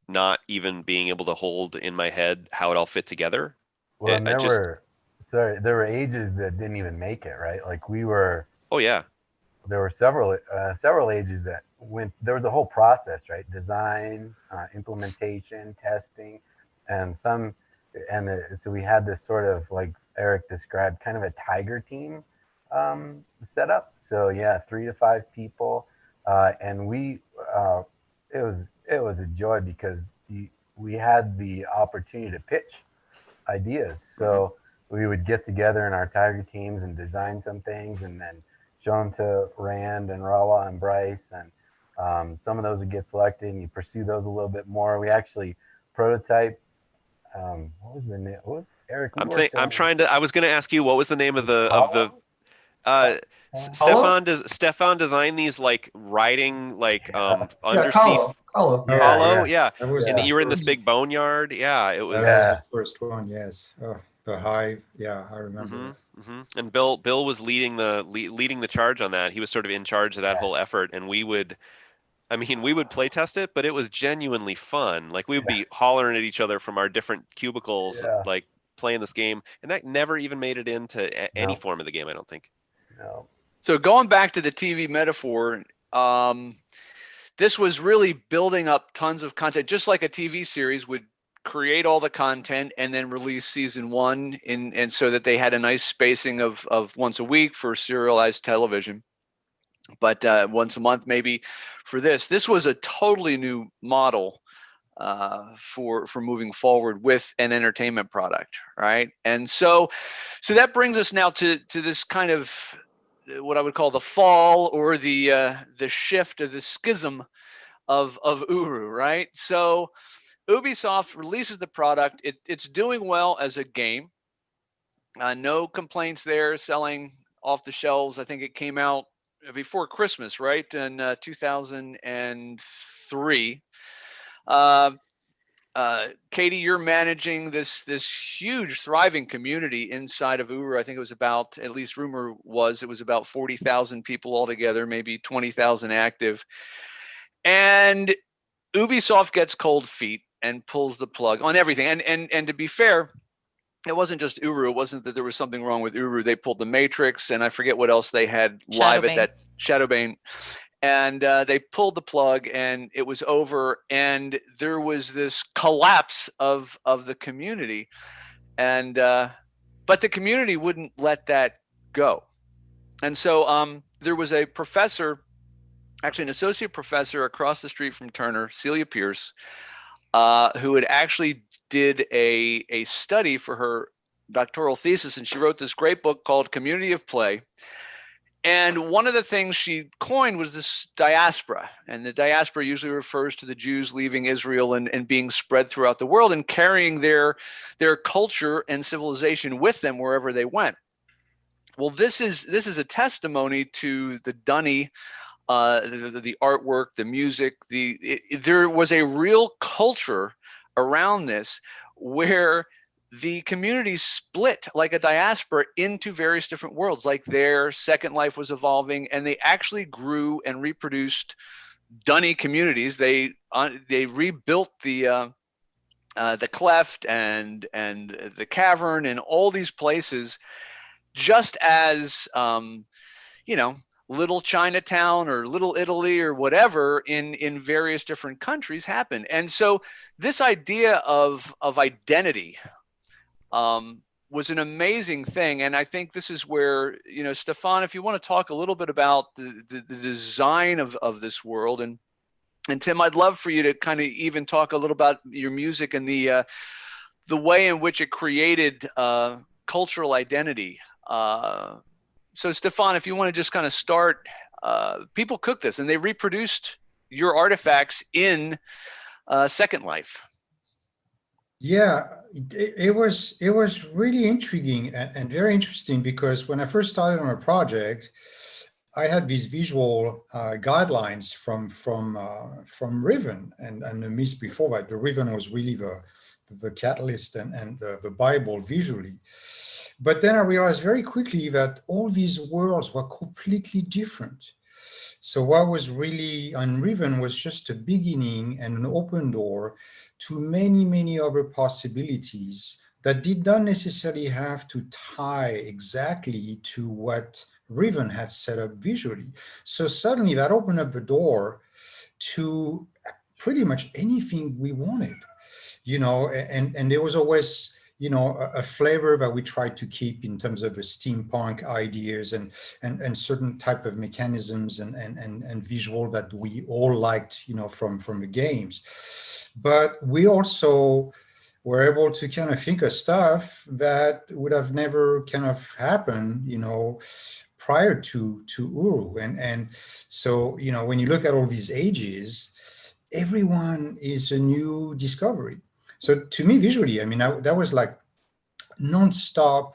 not even being able to hold in my head how it all fit together. Well, and there were ages that didn't even make it, right? Like we were. Oh yeah. There were several ages that went. There was a whole process, right? Design, implementation, testing, and so we had this sort of, like Eric described, kind of a tiger team set up. So yeah, 3 to 5 people, and it was a joy because we had the opportunity to pitch ideas. So we would get together in our tiger teams and design some things, and then show them to Rand and Rawa and Brice, and some of those would get selected, and you pursue those a little bit more. We actually prototype. What was the name? What was Eric? I was going to ask you, what was the name of the Stephan designed these like riding undersea. Hollow. Yeah. And you were in this big boneyard. Yeah, it was. That was the first one. Yes. Oh, the hive. Yeah, I remember. And Bill was leading the charge on that. He was sort of in charge of that whole effort, and we would play test it, but it was genuinely fun. Like we would be hollering at each other from our different cubicles, like playing this game, and that never even made it into any form of the game, I don't think. No. So going back to the TV metaphor, this was really building up tons of content, just like a TV series would create all the content and then release season 1 and so that they had a nice spacing of once a week for serialized television, but once a month maybe for this. This was a totally new model for moving forward with an entertainment product, right? And so that brings us now to this kind of what I would call the fall, or the shift, or the schism of Uru, right? So Ubisoft releases the product. It's doing well as a game. No complaints there, selling off the shelves. I think it came out before Christmas, right? In 2003. Kha'tie, you're managing this huge, thriving community inside of Uru. I think it was about, at least rumor was, it was about 40,000 people altogether, maybe 20,000 active. And Ubisoft gets cold feet and pulls the plug on everything. And to be fair, it wasn't just Uru. It wasn't that there was something wrong with Uru. They pulled the Matrix, and I forget what else they had live at that Shadowbane. And they pulled the plug, and it was over. And there was this collapse of the community, and but the community wouldn't let that go. And so there was a professor, actually an associate professor across the street from Turner, Celia Pierce, who had actually did a study for her doctoral thesis, and she wrote this great book called Community of Play. And one of the things she coined was this diaspora. And the diaspora usually refers to the Jews leaving Israel and being spread throughout the world and carrying their culture and civilization with them wherever they went. Well, this is a testimony to the Dunny, the artwork, the music. There was a real culture around this where the community split like a diaspora into various different worlds, like their Second Life was evolving, and they actually grew and reproduced dunny communities. They rebuilt the cleft and the cavern and all these places, just as you know, Little Chinatown or Little Italy or whatever in various different countries happened. And so this idea of identity was an amazing thing. And I think this is where, you know, Stephan, if you want to talk a little bit about the design of this world, and Tim, I'd love for you to kind of even talk a little about your music and the way in which it created cultural identity. So Stephan, if you want to just kind of start, people cook this and they reproduced your artifacts in Second Life. Yeah, it was really intriguing and very interesting, because when I first started on a project, I had these visual guidelines from Riven and the Myst before that. The Riven was really the catalyst and the Bible visually. But then I realized very quickly that all these worlds were completely different. So what was really on Riven was just a beginning and an open door to many, many other possibilities that did not necessarily have to tie exactly to what Riven had set up visually. So suddenly that opened up the door to pretty much anything we wanted, you know, and there was always, you know, a flavor that we tried to keep in terms of the steampunk ideas and certain type of mechanisms and visual that we all liked, you know, from the games. But we also were able to kind of think of stuff that would have never kind of happened, you know, prior to Uru. And so, you know, when you look at all these ages, everyone is a new discovery. So to me, visually, I mean, that was like nonstop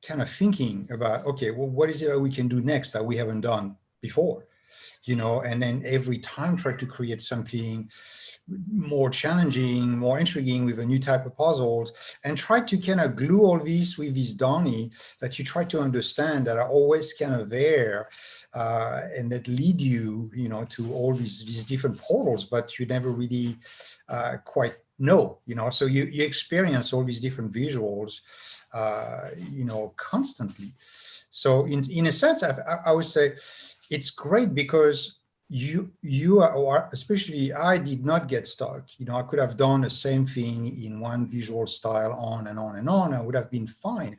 kind of thinking about, okay, well, what is it that we can do next that we haven't done before? You know, and then every time try to create something more challenging, more intriguing with a new type of puzzles, and try to kind of glue all these with these Donnie that you try to understand that are always kind of there and that lead you, you know, to all these different portals, but you never really quite know, you know, so you experience all these different visuals, you know, constantly. So in a sense, I would say it's great because you are, or especially I did not get stuck. You know, I could have done the same thing in one visual style on and on and on. I would have been fine.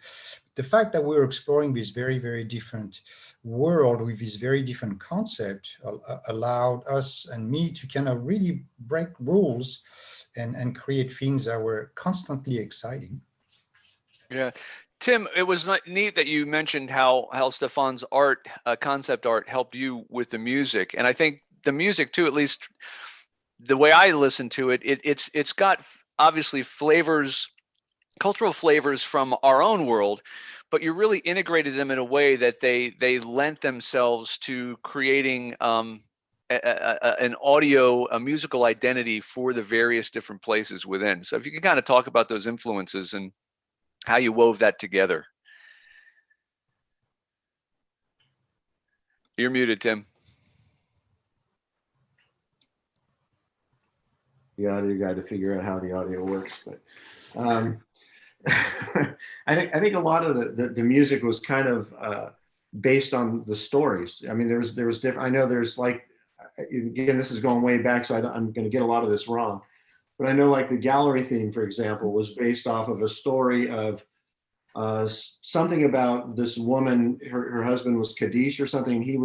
The fact that we were exploring this very, very different world with this very different concept allowed us and me to kind of really break rules and create things that were constantly exciting. Yeah. Tim, it was neat that you mentioned how Stephan's art, concept art, helped you with the music. And I think the music too, at least the way I listen to it, it's got obviously flavors, cultural flavors from our own world, but you really integrated them in a way that they lent themselves to creating an audio, a musical identity for the various different places within. So if you can kind of talk about those influences and how you wove that together. You're muted, Tim. The audio guy to figure out how the audio works, but I think a lot of the music was kind of based on the stories. I mean, there was different. I know there's like, again, this is going way back, so I'm going to get a lot of this wrong. But I know, like, the gallery theme, for example, was based off of a story of something about this woman. Her husband was Kadesh or something. He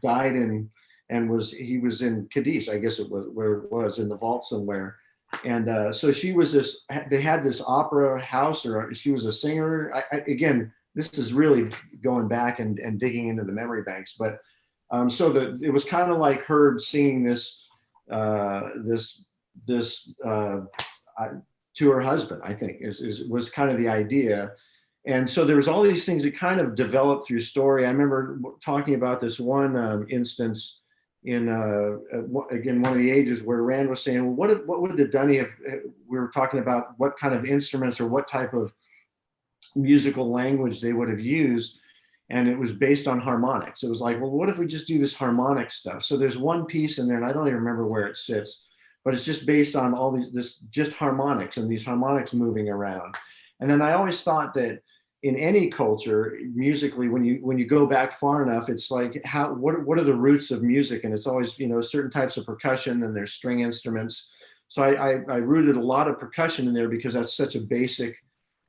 died he was in Kadesh, I guess it was, where it was in the vault somewhere. And so she was they had this opera house, or she was a singer. Again, this is really going back and digging into the memory banks. But so it was kind of like her singing this to her husband, I think, was kind of the idea. And so there was all these things that kind of developed through story. I remember talking about this one instance again, one of the ages where Rand was saying, well, what would the Dunny have, we were talking about what kind of instruments or what type of musical language they would have used. And it was based on harmonics. It was like, well, what if we just do this harmonic stuff? So there's one piece in there, and I don't even remember where it sits, but it's just based on all this just harmonics and these harmonics moving around. And then I always thought that in any culture, musically, when you go back far enough, it's like what are the roots of music? And it's always, certain types of percussion, and there's string instruments. So I rooted a lot of percussion in there because that's such a basic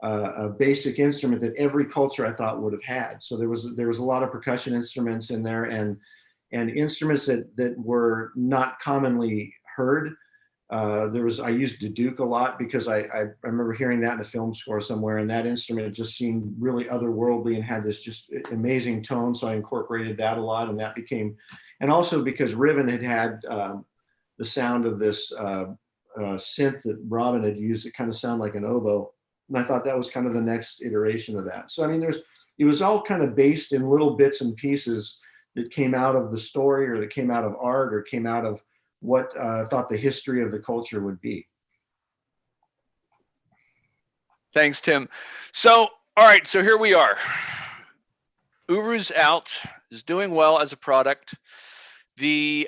instrument that every culture I thought would have had. So there was a lot of percussion instruments in there, and instruments that were not commonly heard. I used duduk a lot because I remember hearing that in a film score somewhere, and that instrument just seemed really otherworldly and had this just amazing tone. So I incorporated that a lot, and that became, and also because Riven had the sound of this synth that Robin had used, it kind of sounded like an oboe. And I thought that was kind of the next iteration of that. So, I mean, it was all kind of based in little bits and pieces that came out of the story, or that came out of art, or came out of what I thought the history of the culture would be. Thanks, Tim. So, all right, so here we are. Uru's out, is doing well as a product. The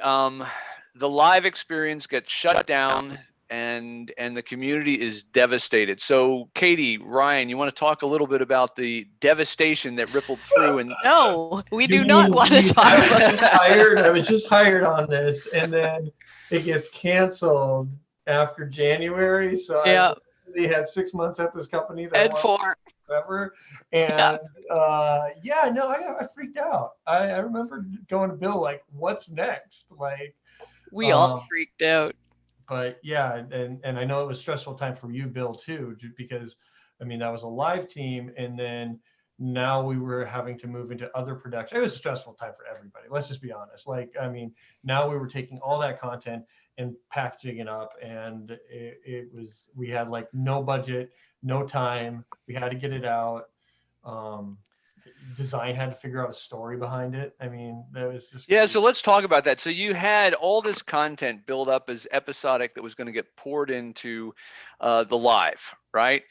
live experience gets shut down, and the community is devastated. So, Kha'tie, Ryan, you want to talk a little bit about the devastation that rippled through? And no, we do not want to talk about that. I was just hired on this, and then it gets canceled after January. So I really had 6 months at this company. And 4. Forever. And I freaked out. I remember going to Bill like, what's next? Like, we all freaked out. But yeah, and I know it was a stressful time for you, Bill, too, because I mean, that was a live team, and then now we were having to move into other production. It was a stressful time for everybody. Let's just be honest. Like, I mean, now we were taking all that content and packaging it up, and we had like no budget, no time. We had to get it out. Design had to figure out a story behind it. I mean, that was just crazy. So let's talk about that. So you had all this content built up as episodic that was going to get poured into the live, right?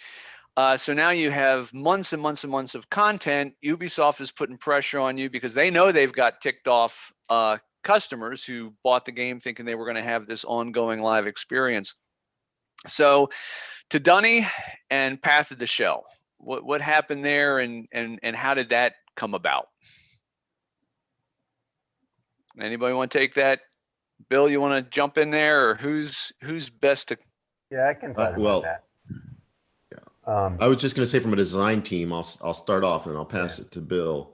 So now you have months and months and months of content. Ubisoft is putting pressure on you because they know they've got ticked off customers who bought the game thinking they were going to have this ongoing live experience. So to Dunny and Path of the Shell, what happened there, and how did that come about? Anybody want to take that? Bill, you want to jump in there, or who's best to? Yeah, I can talk about that. Yeah. I was just going to say, from a design team, I'll start off and I'll pass it to Bill.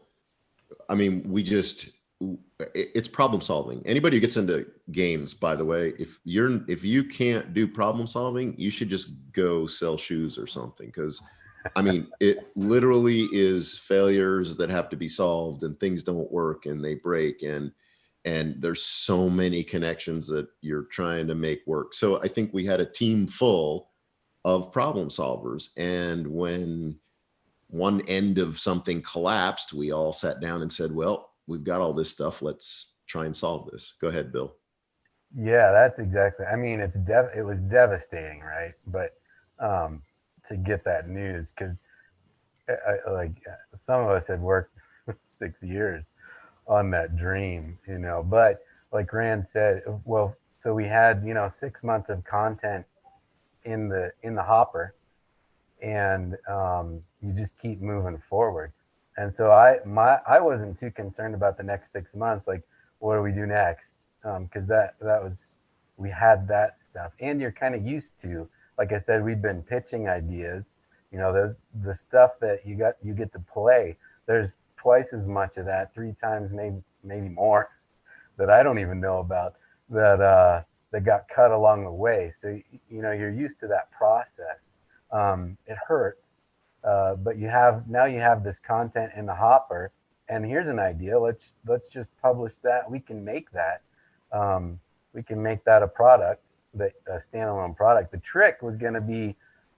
I mean, it's problem solving. Anybody who gets into games, by the way, if you can't do problem solving, you should just go sell shoes or something, because I mean, it literally is failures that have to be solved, and things don't work and they break, and there's so many connections that you're trying to make work. So I think we had a team full of problem solvers, and when one end of something collapsed, we all sat down and said, well, we've got all this stuff, let's try and solve this. Go ahead, Bill. Yeah, that's exactly. I mean, it was devastating, right? But to get that news, because like some of us had worked 6 years on that dream, but like Rand said, well, so we had 6 months of content in the hopper, and you just keep moving forward. And so I wasn't too concerned about the next 6 months, like what do we do next, because we had that stuff, and you're kind of used to, like I said, we've been pitching ideas, there's the stuff that you get to play. There's twice as much of that, 3 times, maybe more, that I don't even know about, that got cut along the way. So you're used to that process. It hurts, but you have this content in the hopper, and here's an idea. Let's just publish that. We can make that. We can make that a product, a standalone product. The trick was going to be,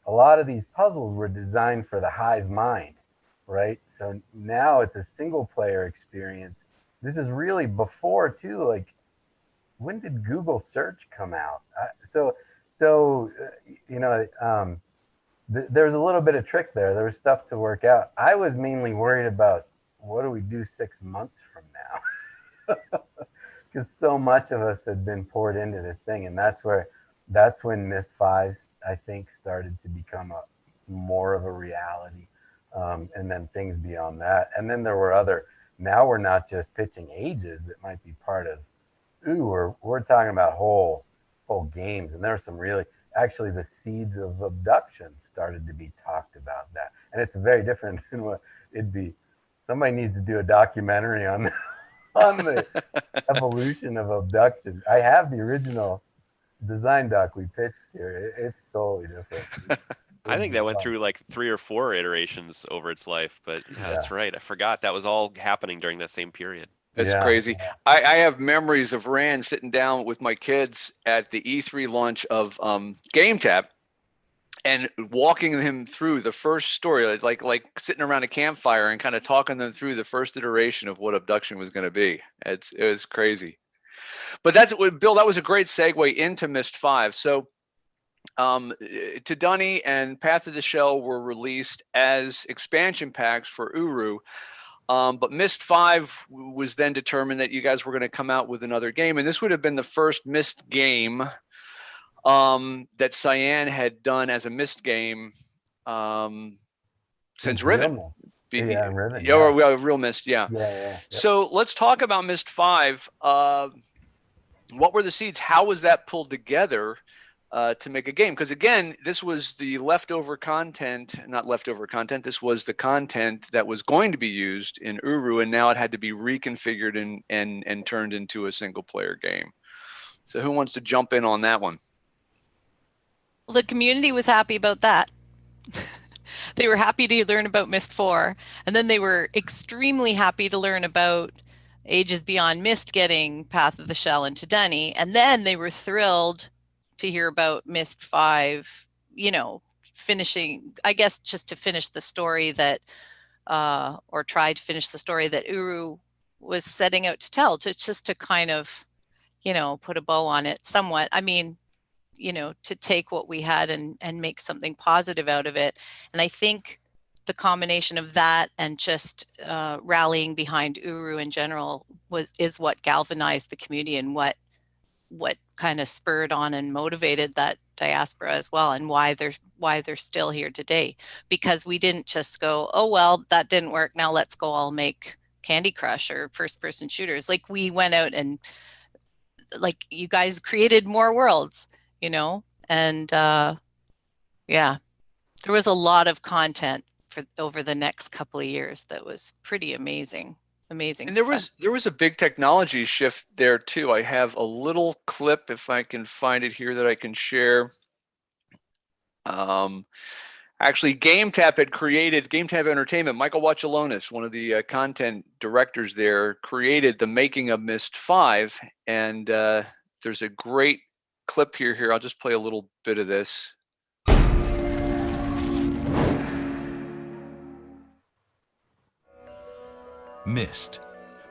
a lot of these puzzles were designed for the hive mind, right? So now it's a single player experience. This is really before too, like when did Google search come out? You know, there's a little bit of trick there. There was stuff to work out. I was mainly worried about what do we do 6 months from now, because so much of us had been poured into this thing, and that's when Myst V, I think, started to become more of a reality, and then things beyond that. And then there were other. Now we're not just pitching ages that might be part of. We're talking about whole games, and there are some really, actually the seeds of abduction started to be talked about that, and it's very different than what it'd be. Somebody needs to do a documentary on the evolution of abduction. I have the original design doc we pitched here. It's totally different. I think that went through like 3 or 4 iterations over its life, but yeah, that's right. I forgot that was all happening during that same period. It's crazy. I have memories of Rand sitting down with my kids at the E3 launch of GameTap and walking him through the first story, like sitting around a campfire and kind of talking them through the first iteration of what abduction was going to be. It was crazy. But Bill, that was a great segue into Myst V. So Tadani and Path of the Shell were released as expansion packs for Uru. But Myst V was then determined that you guys were going to come out with another game. And this would have been the first Myst game that Cyan had done as a Myst game since Riven. Riven. Yeah, Real Myst, yeah. So let's talk about Myst V. What were the seeds? How was that pulled together to make a game? Because again, this was the leftover content, not leftover content. This was the content that was going to be used in Uru, and now it had to be reconfigured and turned into a single player game. So who wants to jump in on that one? Well, the community was happy about that. They were happy to learn about Myst 4, and then they were extremely happy to learn about Ages Beyond Myst getting Path of the Shell and Tadani, and then they were thrilled to hear about Myst 5, you know, finishing, I guess, just to finish the story that, or try to finish the story that Uru was setting out to tell, just to kind of, you know, put a bow on it somewhat. I mean, you know, to take what we had and make something positive out of it. And I think the combination of that and just rallying behind Uru in general is what galvanized the community and what kind of spurred on and motivated that diaspora as well, and why they're still here today. Because we didn't just go, oh well, that didn't work, now let's go all make Candy Crush or first person shooters. Like, we went out and, like, you guys created more worlds, you know, and yeah, there was a lot of content for over the next couple of years that was pretty amazing. And there was a big technology shift there too. I have a little clip, if I can find it here, that I can share. Actually, GameTap Entertainment, Michael Wachalonis, one of the content directors there, created the making of Myst V, and there's a great clip here. I'll just play a little bit of this. Myst,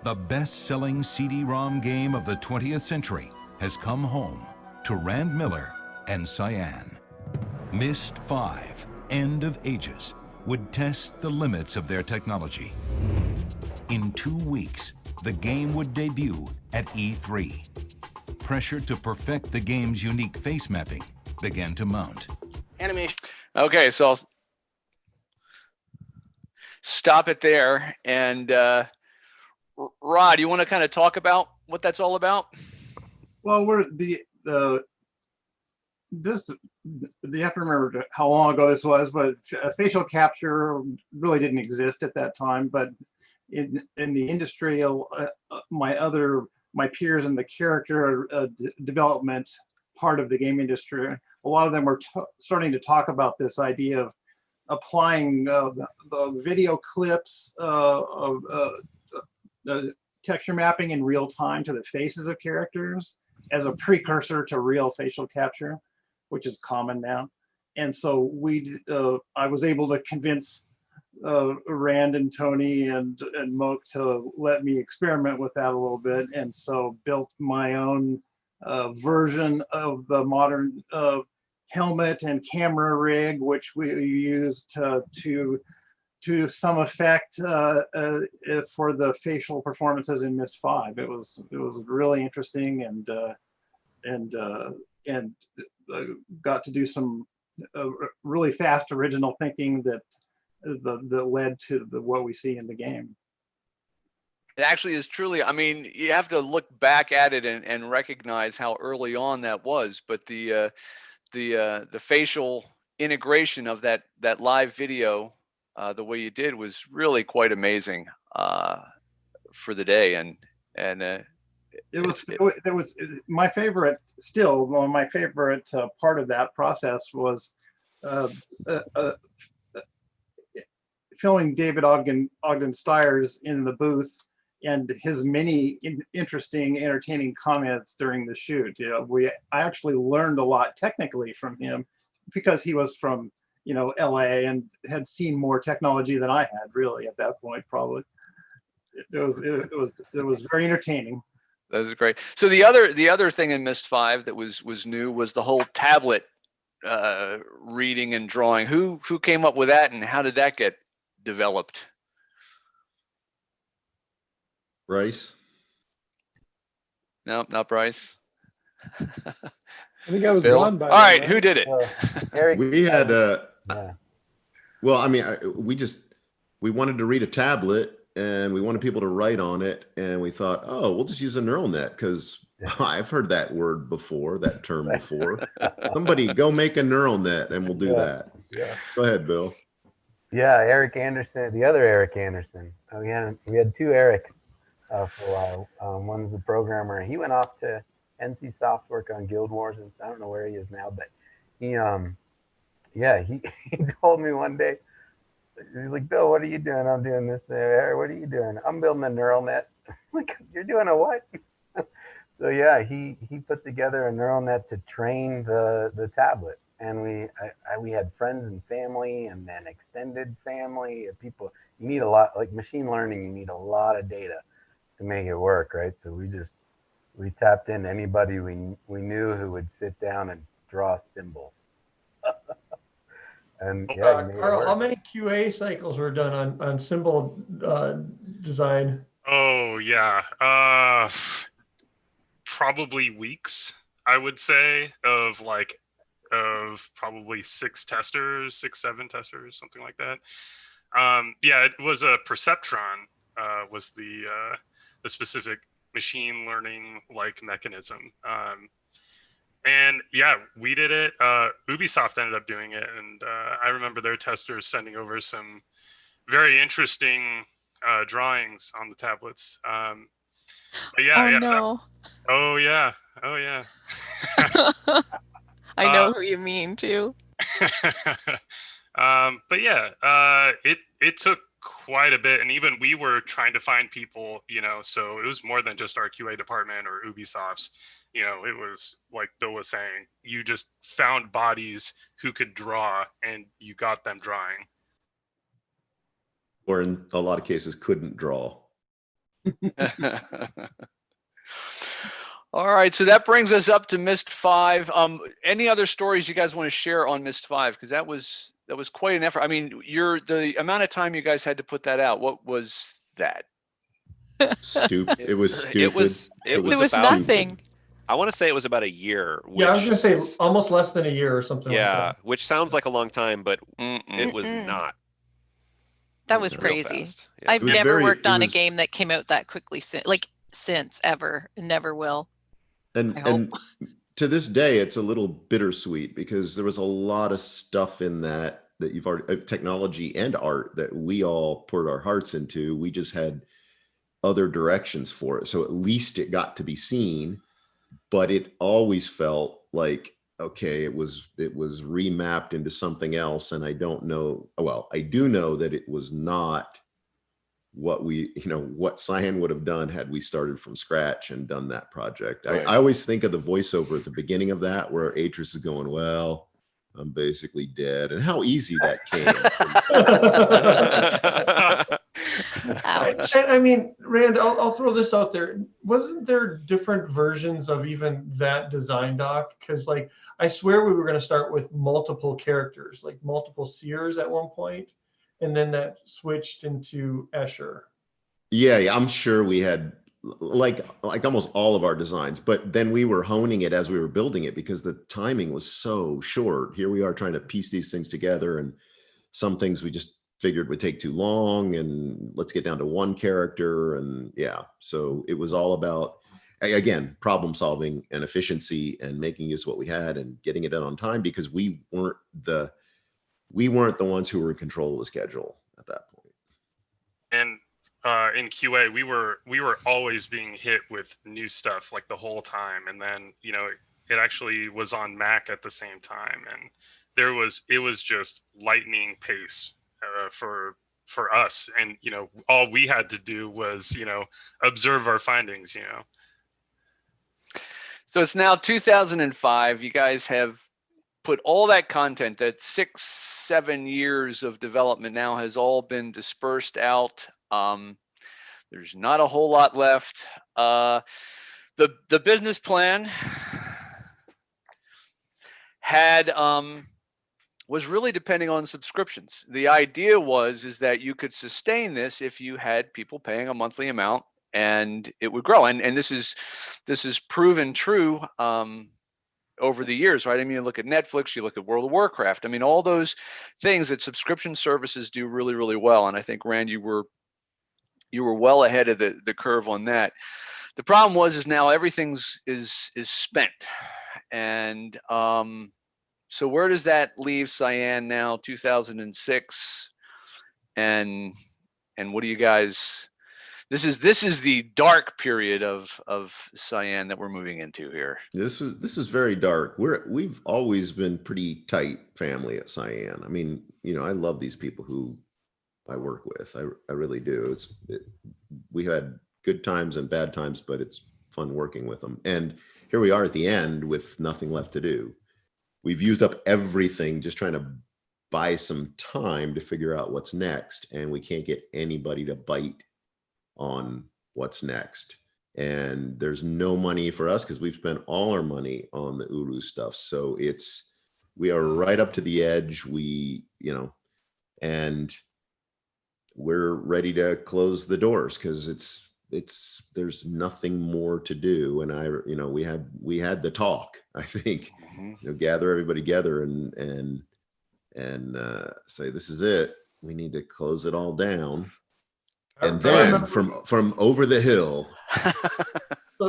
the best-selling CD-ROM game of the 20th century, has come home to Rand Miller and Cyan. Myst V, End of Ages, would test the limits of their technology. In 2 weeks, the game would debut at E3. Pressure to perfect the game's unique face mapping began to mount. Animation. Okay, so I'll stop it there. And Rod, you want to kind of talk about what that's all about? Well, you have to remember how long ago this was, but facial capture really didn't exist at that time. But in the industry, my peers in the character development part of the game industry, a lot of them were starting to talk about this idea of applying the video clips of texture mapping in real time to the faces of characters as a precursor to real facial capture, which is common now. And so I was able to convince Rand and Tony and Moak to let me experiment with that a little bit, and so built my own version of the modern helmet and camera rig, which we used to some effect for the facial performances in Myst V. It was really interesting, and got to do some really fast original thinking that led to what we see in the game. It actually is truly, I mean, you have to look back at it and recognize how early on that was, but the facial integration of that live video, the way you did, was really quite amazing for the day. And it was my favorite. Still, one of my favorite part of that process was filming David Ogden Stiers in the booth and his many interesting, entertaining comments during the shoot. I actually learned a lot technically from him because he was from LA and had seen more technology than I had really at that point. Probably it was very entertaining. That was great. So the other thing in Myst V that was new was the whole tablet reading and drawing. Who came up with that, and how did that get developed? Brice? No, not Brice. I think I was Bill? gone by All right, then, who did it? Eric, We had yeah. well, I mean, we wanted to read a tablet and we wanted people to write on it, and we thought, oh, we'll just use a neural net because I've heard that word before, that term before. Somebody go make a neural net and we'll do that. Yeah. Go ahead, Bill. Yeah, Eric Anderson, the other Eric Anderson. We had two Erics for a while. One's a programmer. He went off to NC Soft work on Guild Wars, and I don't know where he is now, but he he told me one day, he's like, Bill, what are you doing? I'm doing this. Eric, what are you doing? I'm building a neural net. I'm like, you're doing a what? So yeah, he put together a neural net to train the tablet. And we had friends and family, and then extended family, and people. You need a lot, like machine learning, you need a lot of data to make it work, right? So we tapped in anybody we knew who would sit down and draw symbols. And yeah, Karl, how many QA cycles were done on symbol design? Oh yeah, probably weeks, I would say, of probably 6, 7 testers, something like that. Yeah, it was a perceptron was the specific machine learning mechanism. And yeah, we did it. Ubisoft ended up doing it, and I remember their testers sending over some very interesting drawings on the tablets. But yeah, no. Oh yeah. I know who you mean too. But yeah, it took quite a bit, and even we were trying to find people, so it was more than just our QA department or Ubisoft's. It was like Bill was saying, you just found bodies who could draw, and you got them drawing. Or in a lot of cases, couldn't draw. All right, so that brings us up to Myst V. Any other stories you guys want to share on Myst V? Because that was quite an effort. I mean, the amount of time you guys had to put that out. What was that? Stupid. It was stupid. It was about nothing. I want to say it was about a year. Yeah, I was going to say almost less than a year or something. Yeah, like that. Which sounds like a long time, but it was not. That was crazy. Yeah. I've never worked on a game that came out that quickly since ever, and never will. And to this day, it's a little bittersweet because there was a lot of stuff in that you've already, technology and art, that we all poured our hearts into. We just had other directions for it. So at least it got to be seen, but it always felt like, okay, it was remapped into something else. And I don't know, well, I do know that it was not what what Cyan would have done had we started from scratch and done that project. Right. I always think of the voiceover at the beginning of that where Atris is going, well, I'm basically dead, and how easy that came. Ouch. I mean, Rand, I'll throw this out there. Wasn't there different versions of even that design doc? Because like, I swear we were going to start with multiple characters, like multiple seers at one point, and then that switched into Escher. Yeah, I'm sure we had like almost all of our designs, but then we were honing it as we were building it because the timing was so short. Here we are trying to piece these things together, and some things we just figured would take too long, and let's get down to one character. And yeah, so it was all about, again, problem solving and efficiency and making use of what we had and getting it done on time, because we weren't the ones who were in control of the schedule at that point. And in QA, we were always being hit with new stuff like the whole time, and then it actually was on Mac at the same time, and it was just lightning pace for us, and all we had to do was observe our findings. So it's now 2005. You guys have put all that content, that 6-7 years of development now has all been dispersed out. There's not a whole lot left. The business plan had was really depending on subscriptions. The idea is that you could sustain this if you had people paying a monthly amount, and it would grow. And this is proven true over the years, right? I mean, you look at Netflix, you look at World of Warcraft. I mean, all those things that subscription services do really, really well. And I think, Rand, you were well ahead of the curve on that. The problem is now everything's is spent. And so where does that leave Cyan now, 2006? And what do you guys, this is the dark period of Cyan that we're moving into here. This is very dark. We've always been pretty tight family at Cyan. I mean, I love these people who I work with. I really do. We had good times and bad times, but it's fun working with them. And here we are at the end with nothing left to do. We've used up everything just trying to buy some time to figure out what's next, and we can't get anybody to bite on what's next. And there's no money for us because we've spent all our money on the Uru stuff. So we are right up to the edge. And we're ready to close the doors because there's nothing more to do. And we had the talk, I think, gather everybody together and say, this is it. We need to close it all down. And then from over the hill.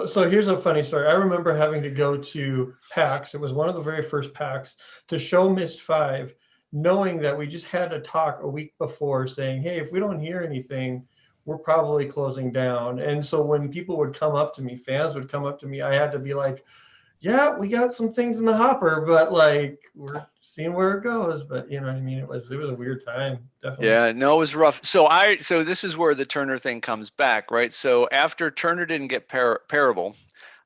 So here's a funny story. I remember having to go to PAX. It was one of the very first PAX to show Myst V, knowing that we just had a talk a week before saying, hey, if we don't hear anything, we're probably closing down. And so when people would come up to me, fans would come up to me, I had to be like, yeah, we got some things in the hopper, but like we're seeing where it goes. But you know what I mean? It was a weird time, definitely. Yeah, no, it was rough. So this is where the Turner thing comes back, right? So after Turner didn't get Parable,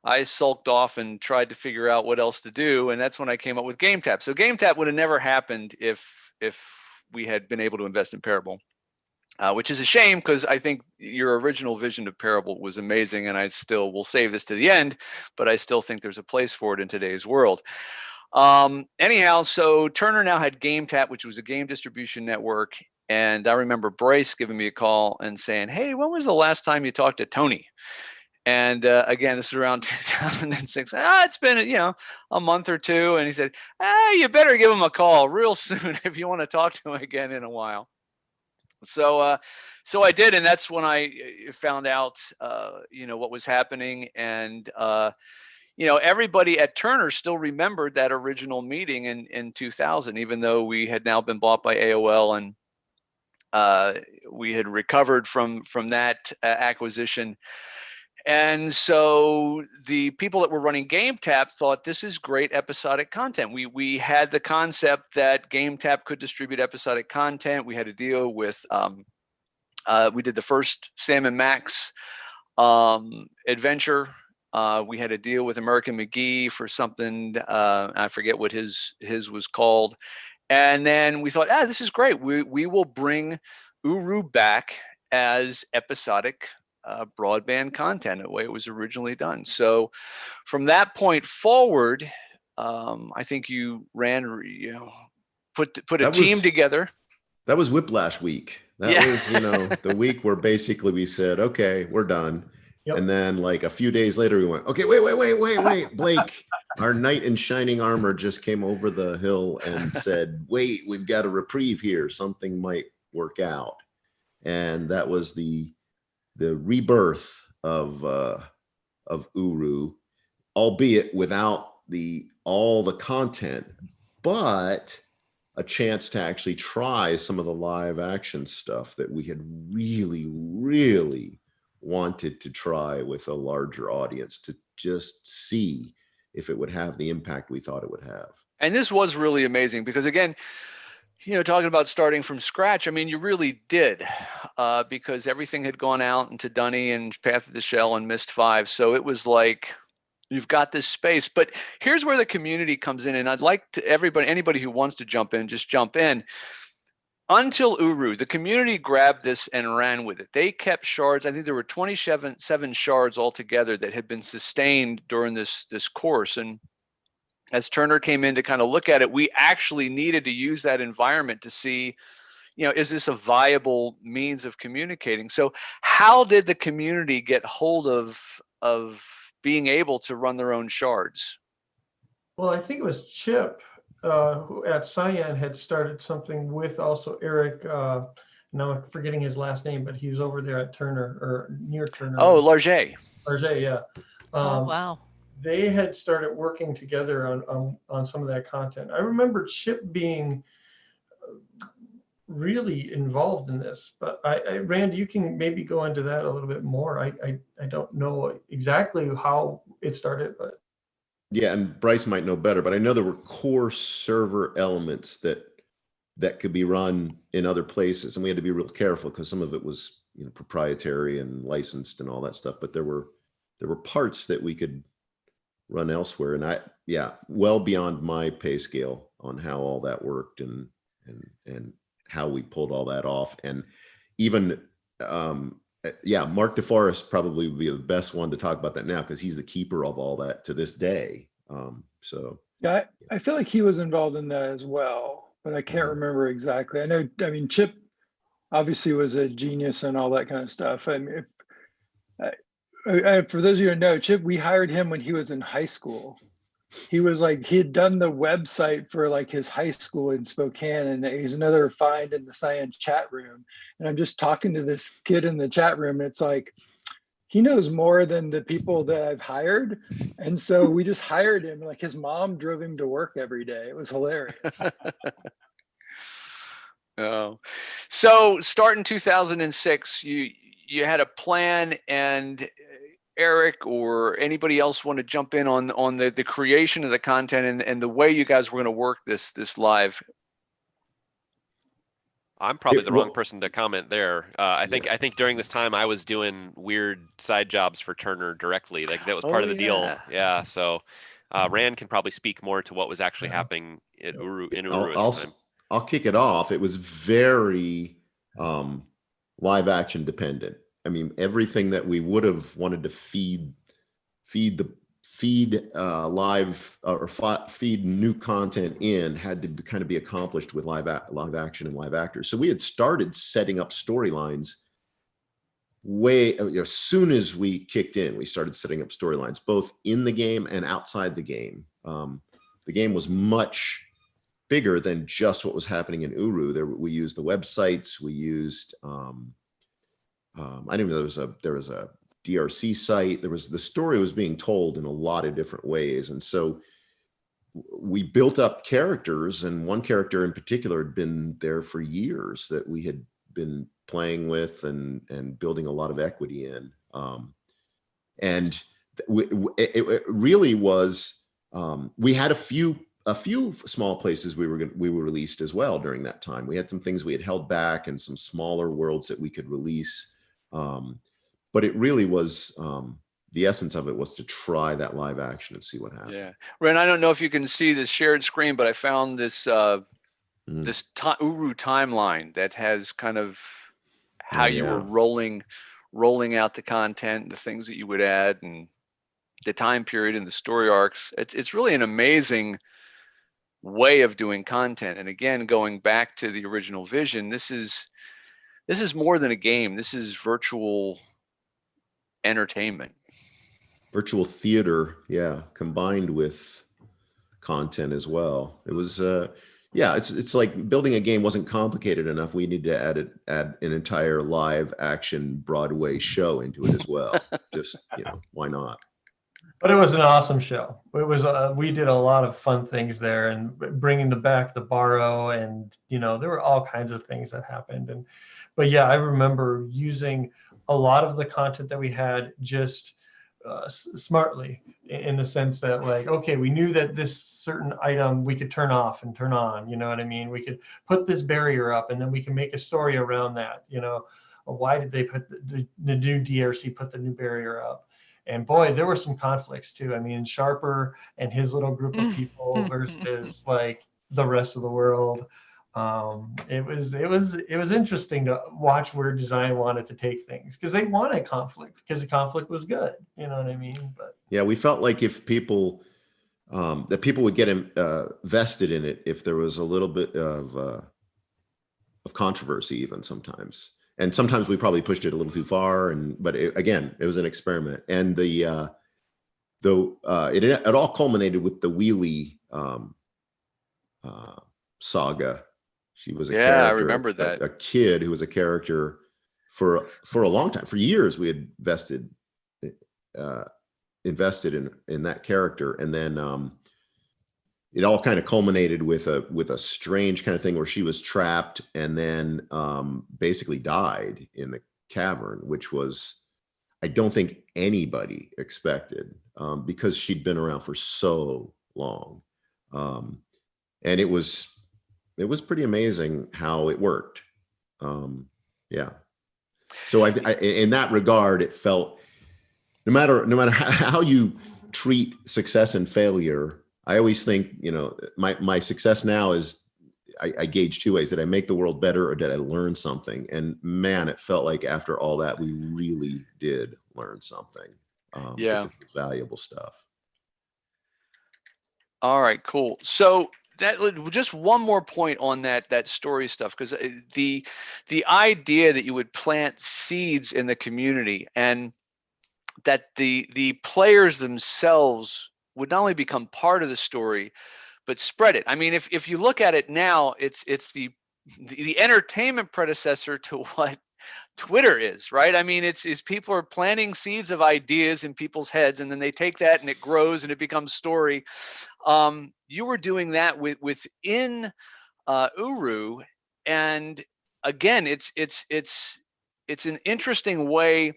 I sulked off and tried to figure out what else to do, and that's when I came up with GameTap. So GameTap would have never happened if we had been able to invest in Parable, which is a shame because I think your original vision of Parable was amazing, and I still will save this to the end, but I still think there's a place for it in today's world. Anyhow, so Turner now had GameTap, which was a game distribution network, and I remember Brice giving me a call and saying, hey, when was the last time you talked to Tony? And again, this is around 2006. It's been, a month or two. And he said, you better give him a call real soon if you want to talk to him again in a while. So I did. And that's when I found out, what was happening. And, everybody at Turner still remembered that original meeting in 2000, even though we had now been bought by AOL and we had recovered from that acquisition. And so the people that were running GameTap thought this is great episodic content. We had the concept that GameTap could distribute episodic content. We had a deal with, we did the first Sam and Max adventure. We had a deal with American McGee for something, I forget what his was called. And then we thought, this is great. We will bring Uru back as episodic broadband content, the way it was originally done. So from that point forward, I think you put a team together. That was Whiplash week. That was, the week where basically we said, okay, we're done. Yep. And then like a few days later, we went, okay, wait, Blake, our knight in shining armor just came over the hill and said, wait, we've got a reprieve here. Something might work out. And that was the rebirth of Uru, albeit without all the content, but a chance to actually try some of the live action stuff that we had really, really wanted to try with a larger audience, to just see if it would have the impact we thought it would have. And this was really amazing because, again, talking about starting from scratch, I mean, you really did, because everything had gone out into Dunny and Path of the Shell and Myst V. So it was like, you've got this space. But here's where the community comes in. And I'd like to anybody who wants to jump in, just jump in. Until Uru, the community grabbed this and ran with it. They kept shards. I think there were 27 shards altogether that had been sustained during this course. And as Turner came in to kind of look at it, we actually needed to use that environment to see, is this a viable means of communicating? So how did the community get hold of being able to run their own shards? Well, I think it was Chip who at Cyan had started something with also Eric. Now I'm forgetting his last name, but he was over there at Turner or near Turner. Oh, Larget. Larget, yeah. Oh, wow. They had started working together on some of that content. I remember Chip being really involved in this, but Rand, you can maybe go into that a little bit more. I don't know exactly how it started, but yeah, and Brice might know better, but I know there were core server elements that could be run in other places, and we had to be real careful because some of it was proprietary and licensed and all that stuff. But there were parts that we could run elsewhere, and well beyond my pay scale on how all that worked and how we pulled all that off. And even Mark DeForest probably would be the best one to talk about that now, because he's the keeper of all that to this day. Yeah, I feel like he was involved in that as well, but I can't remember exactly. I mean, Chip obviously was a genius and all that kind of stuff. I mean, for those of you who know, Chip, we hired him when he was in high school. He was like, he had done the website for like his high school in Spokane, and he's another find in the Cyan chat room. And I'm just talking to this kid in the chat room, and it's like, he knows more than the people that I've hired. And so we just hired him. Like his mom drove him to work every day. It was hilarious. Oh, so starting 2006, you had a plan, and Eric or anybody else want to jump in on the creation of the content and the way you guys were going to work this live? I'm probably the wrong person to comment there. I think during this time I was doing weird side jobs for Turner directly. Like that was part of the deal. Yeah. So Rand can probably speak more to what was actually happening in Uru at the time. I'll kick it off. It was very live action dependent. I mean, everything that we would have wanted to feed live or feed new content in had to kind of be accomplished with live action and live actors. So we had started setting up storylines as soon as we kicked in. We started setting up storylines both in the game and outside the game. The game was much bigger than just what was happening in Uru. We used the websites. We used I didn't know there was a DRC site. The story was being told in a lot of different ways. And so we built up characters, and one character in particular had been there for years that we had been playing with and building a lot of equity in. And it really was, we had a few small places we were released as well during that time. We had some things we had held back and some smaller worlds that we could release. But it really was, the essence of it was to try that live action and see what happened. Yeah. Ren, I don't know if you can see this shared screen, but I found this Uru timeline that has kind of how Oh, you were yeah. rolling out the content, the things that you would add, and the time period and the story arcs. It's really an amazing way of doing content. And again, going back to the original vision, this is more than a game. This is virtual entertainment. Virtual theater, yeah, combined with content as well. It was yeah, it's like building a game wasn't complicated enough. We need to add an entire live action Broadway show into it as well. Just, why not? But it was an awesome show. It was we did a lot of fun things there, and bringing back the borrow, and there were all kinds of things that happened. But yeah, I remember using a lot of the content that we had just smartly, in the sense that, like, okay, we knew that this certain item we could turn off and turn on. You know what I mean? We could put this barrier up, and then we can make a story around that. Why did they put the new DRC put the new barrier up? And boy, there were some conflicts too. I mean, Sharper and his little group of people versus like the rest of the world. It was interesting to watch where design wanted to take things, because they wanted conflict, because the conflict was good. You know what I mean? But Yeah, we felt like if people that people would get vested in it if there was a little bit of controversy, even sometimes. And sometimes we probably pushed it a little too far, but again, it was an experiment. And it all culminated with the Wheelie saga. She was a character. I remember that. A kid who was a character for a long time. For years, we had invested in that character, and then it all kind of culminated with a strange kind of thing where she was trapped and then basically died in the cavern, which was, I don't think anybody expected, because she'd been around for so long. And it was pretty amazing how it worked. Yeah. So I in that regard, it felt, no matter how you treat success and failure, I always think, my success now is I gauge two ways. Did I make the world better, or did I learn something? And man, it felt like after all that, we really did learn something. Yeah. Valuable stuff. All right, cool. So that just one more point on that story stuff, because the idea that you would plant seeds in the community, and that the players themselves would not only become part of the story, but spread it. I mean, if you look at it now, it's the entertainment predecessor to what Twitter is, right? I mean, it's people are planting seeds of ideas in people's heads, and then they take that and it grows and it becomes story. You were doing that within Uru, and again, it's an interesting way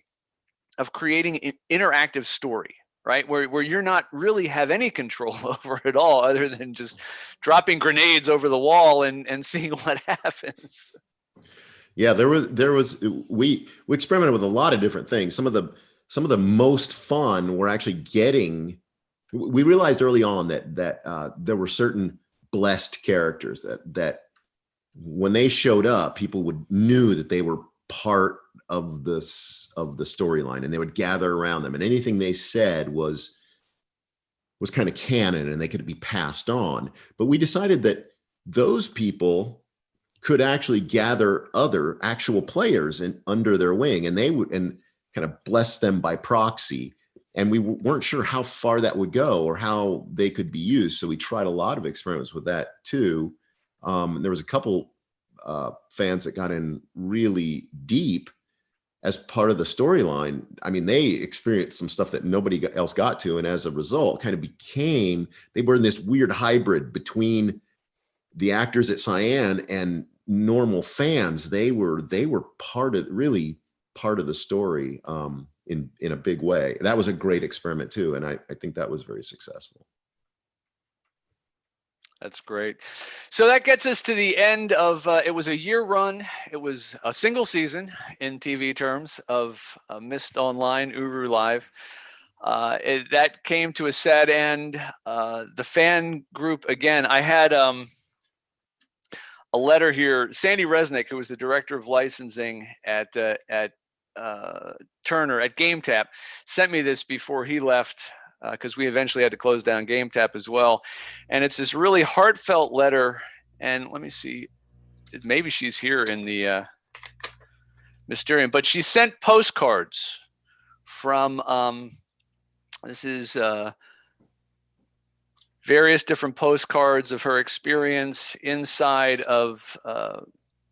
of creating an interactive story, right? Where you're not really have any control over it all, other than just dropping grenades over the wall and seeing what happens. Yeah, we experimented with a lot of different things. Some of the most fun were actually getting. We realized early on that there were certain blessed characters that when they showed up, people knew that they were part of the storyline, and they would gather around them, and anything they said was kind of canon, and they could be passed on. But we decided that those people could actually gather other actual players under their wing, and they would kind of bless them by proxy. And we weren't sure how far that would go or how they could be used, so we tried a lot of experiments with that too. There was a couple fans that got in really deep as part of the storyline. I mean, they experienced some stuff that nobody else got to, and as a result, kind of they were in this weird hybrid between the actors at Cyan and normal fans. They were part of the story in a big way. That was a great experiment too, and I think that was very successful. That's great. So that gets us to the end of, it was a year run. It was a single season in TV terms of Myst Online, Uru Live. That came to a sad end. The fan group, again, I had a a letter here. Sandy Resnick, who was the director of licensing at Turner at GameTap, sent me this before he left, because we eventually had to close down GameTap as well. And it's this really heartfelt letter. And let me see, maybe she's here in the Mysterium, but she sent postcards from this is various different postcards of her experience inside of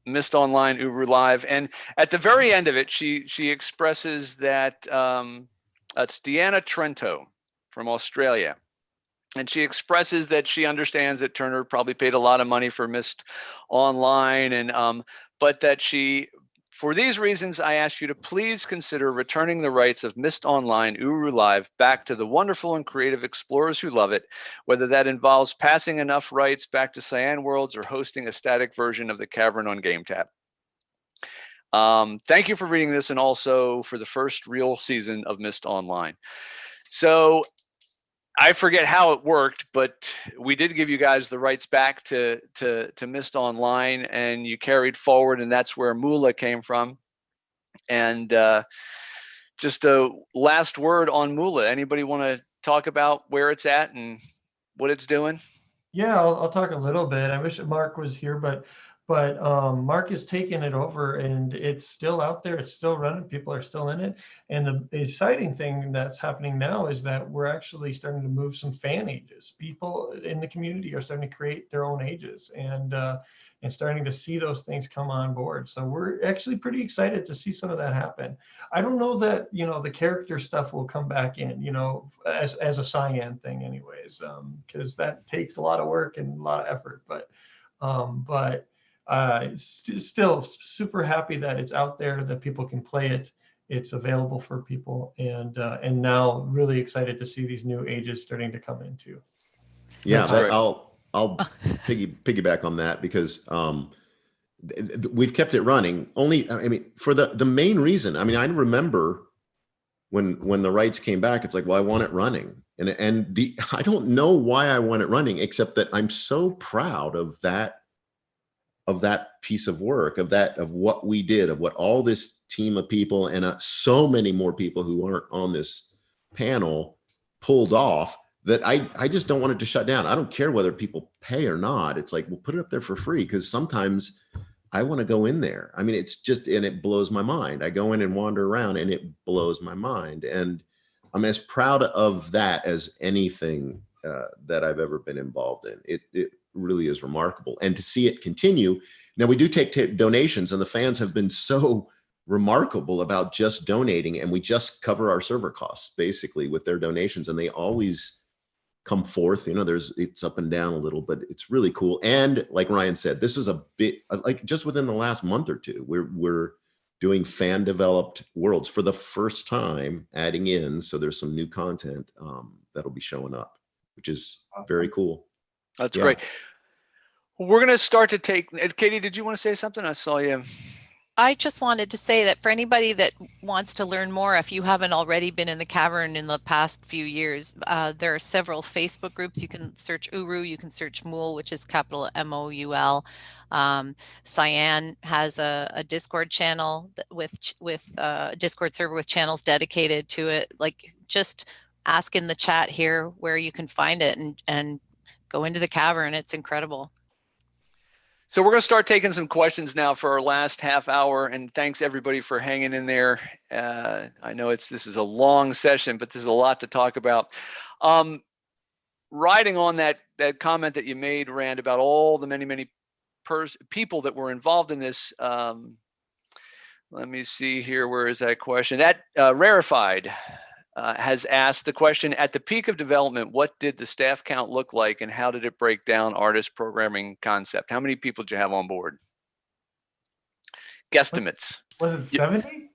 Myst Online Uru Live. And at the very end of it, she expresses that it's Deanna Trento from Australia. And she expresses that she understands that Turner probably paid a lot of money for Myst Online, and but that for these reasons, I ask you to please consider returning the rights of Myst Online Uru Live back to the wonderful and creative explorers who love it, whether that involves passing enough rights back to Cyan Worlds or hosting a static version of the Cavern on GameTap. Thank you for reading this, and also for the first real season of Myst Online. So I forget how it worked, but we did give you guys the rights back to Myst Online, and you carried forward, and that's where MOUL came from. And just a last word on MOUL. Anybody want to talk about where it's at and what it's doing? Yeah, I'll talk a little bit. I wish Mark was here, but Mark is taking it over, and it's still out there. It's still running. People are still in it. And the exciting thing that's happening now is that we're actually starting to move some fan ages. People in the community are starting to create their own ages, and starting to see those things come on board. So we're actually pretty excited to see some of that happen. I don't know that, the character stuff will come back in, as a Cyan thing anyways, because that takes a lot of work and a lot of effort. But still super happy that it's out there, that people can play it. It's available for people, and now really excited to see these new ages starting to come into. Yeah, I'll piggyback on that, because we've kept it running. Only, I mean, for the main reason. I mean, I remember when the rights came back, it's like, well, I want it running, and I don't know why I want it running, except that I'm so proud of that piece of work, of what we did, of what all this team of people and so many more people who aren't on this panel pulled off, that I just don't want it to shut down. I don't care whether people pay or not. It's like, we'll put it up there for free, because sometimes I want to go in there. I mean, it's just, and it blows my mind. I go in and wander around, and it blows my mind. And I'm as proud of that as anything that I've ever been involved in. It really is remarkable. And to see it continue. Now, we do take donations, and the fans have been so remarkable about just donating, and we just cover our server costs basically with their donations, and they always come forth. It's up and down a little, but it's really cool. And like Ryan said, this is a bit like just within the last month or two, we're doing fan developed worlds for the first time, adding in. So there's some new content that'll be showing up, which is very cool. That's great. We're going to start to take, Katie, did you want to say something? I saw you. I just wanted to say that for anybody that wants to learn more, if you haven't already been in the Cavern in the past few years, there are several Facebook groups. You can search Uru, you can search MOUL, which is capital MOUL. Cyan has a Discord channel with a Discord server with channels dedicated to it. Like, just ask in the chat here where you can find it, and go into the Cavern. It's incredible. So we're going to start taking some questions now for our last half hour, and thanks everybody for hanging in there. I know this is a long session, but there's a lot to talk about. Riding on that comment that you made, Rand, about all the many people that were involved in this. Let me see here. Where is that question? That Rarefied has asked the question: at the peak of development, what did the staff count look like, and how did it break down artist, programming, concept? How many people did you have on board? Guesstimates. Was it 70?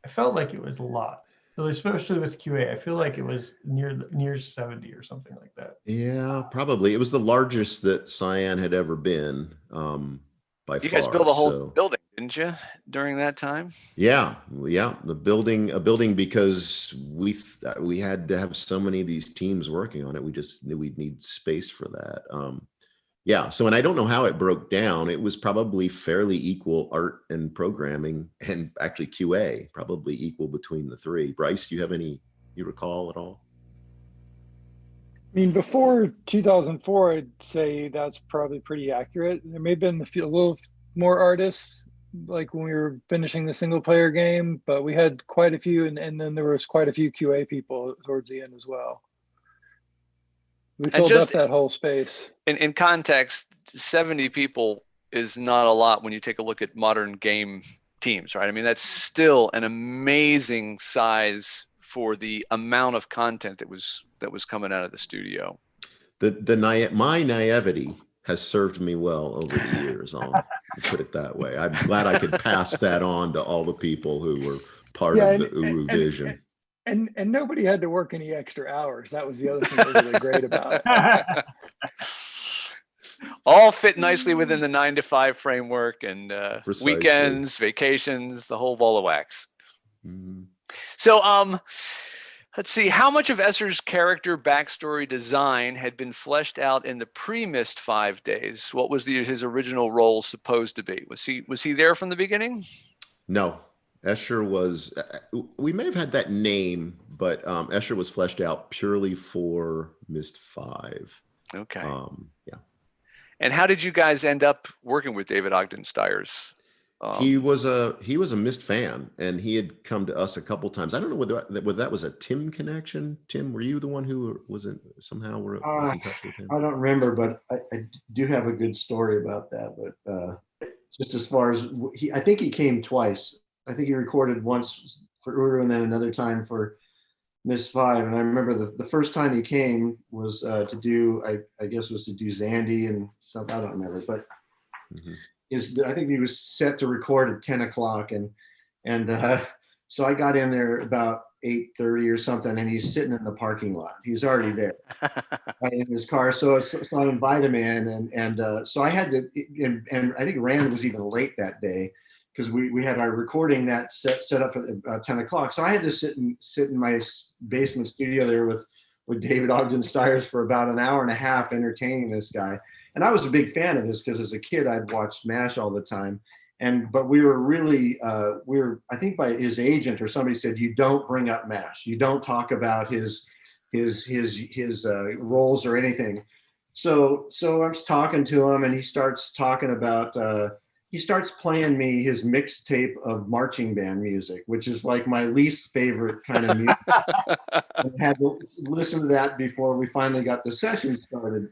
I felt like it was a lot, especially with QA. I feel like it was near 70 or something like that. Yeah, probably. It was the largest that Cyan had ever been. By you far. Guys built a whole building, didn't you, during that time? Yeah, a building, because we had to have so many of these teams working on it. We just knew we'd need space for that. Yeah. So, and I don't know how it broke down. It was probably fairly equal art and programming, and actually QA, probably equal between the three. Brice, do you have any you recall at all? I mean, before 2004, I'd say that's probably pretty accurate. There may have been a little more artists, like when we were finishing the single player game, but we had quite a few, and then there was quite a few QA people towards the end as well. We filled up that whole space. In context, 70 people is not a lot when you take a look at modern game teams, right? I mean, that's still an amazing size for the amount of content that was coming out of the studio. My naivety has served me well over the years. I'll put it that way. I'm glad I could pass that on to all the people who were part of the Uru vision. And nobody had to work any extra hours. That was the other thing that was really great about it. All fit nicely within the 9-to-5 framework, and weekends, vacations, the whole ball of wax. Mm-hmm. So, let's see. How much of Esser's character backstory design had been fleshed out in the pre-Myst 5 days? What was his original role supposed to be? Was he there from the beginning? No, Escher was. We may have had that name, but Escher was fleshed out purely for Myst 5. Okay. Yeah. And how did you guys end up working with David Stiers? He was a Myst fan, and he had come to us a couple times. I don't know whether that was a Tim connection. Tim, were you the one who was in touch with him? I don't remember, but I do have a good story about that. But just as far as I think he came twice. I think he recorded once for Uru and then another time for Myst 5. And I remember the first time he came was to do Zandy and stuff. I don't remember, but. Mm-hmm. I think he was set to record at 10 o'clock, and so I got in there about 8:30 or something, and he's sitting in the parking lot. He's already there in his car. So I invite him in, and so I had to, and I think Rand was even late that day because we had our recording that set up for 10 o'clock. So I had to sit in my basement studio there with David Stiers for about an hour and a half entertaining this guy. And I was a big fan of this because as a kid, I'd watched MASH all the time. But we were really, I think by his agent or somebody said, you don't bring up MASH. You don't talk about his roles or anything. So I was talking to him, and he starts talking about, he starts playing me his mixtape of marching band music, which is like my least favorite kind of music. I had to listen to that before we finally got the session started.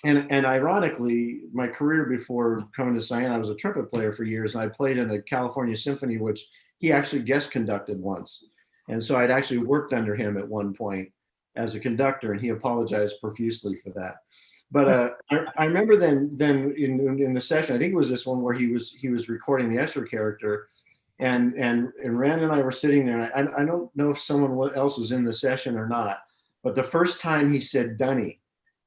And ironically, my career before coming to Cyan, I was a trumpet player for years, and I played in the California Symphony, which he actually guest conducted once. And so I'd actually worked under him at one point as a conductor, and he apologized profusely for that. But I remember then in the session, I think it was this one where he was recording the Escher character, and Rand and I were sitting there. And I don't know if someone else was in the session or not, but the first time he said Dunny.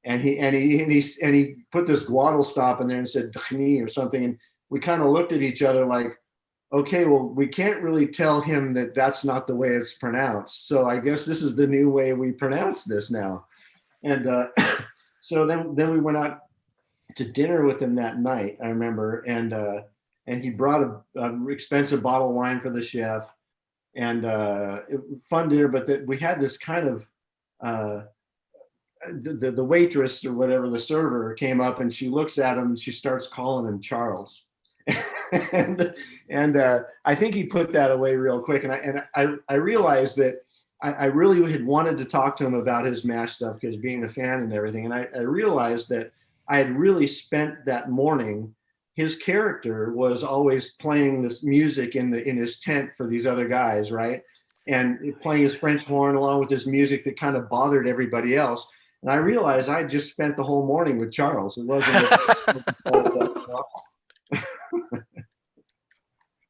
And he put this glottal stop in there and said "Dhni" or something, and we kind of looked at each other like, okay, well, we can't really tell him that that's not the way it's pronounced. So I guess this is the new way we pronounce this now. And so then we went out to dinner with him that night, I remember, and he brought a expensive bottle of wine for the chef, and fun dinner. But we had this kind of. The waitress or whatever, the server, came up, and she looks at him and she starts calling him Charles. and I think he put that away real quick. And I realized that I really had wanted to talk to him about his MASH stuff because being a fan and everything. And I realized that I had really spent that morning, his character was always playing this music in his tent for these other guys, right? And playing his French horn along with his music that kind of bothered everybody else. And I realized I just spent the whole morning with Charles. It wasn't.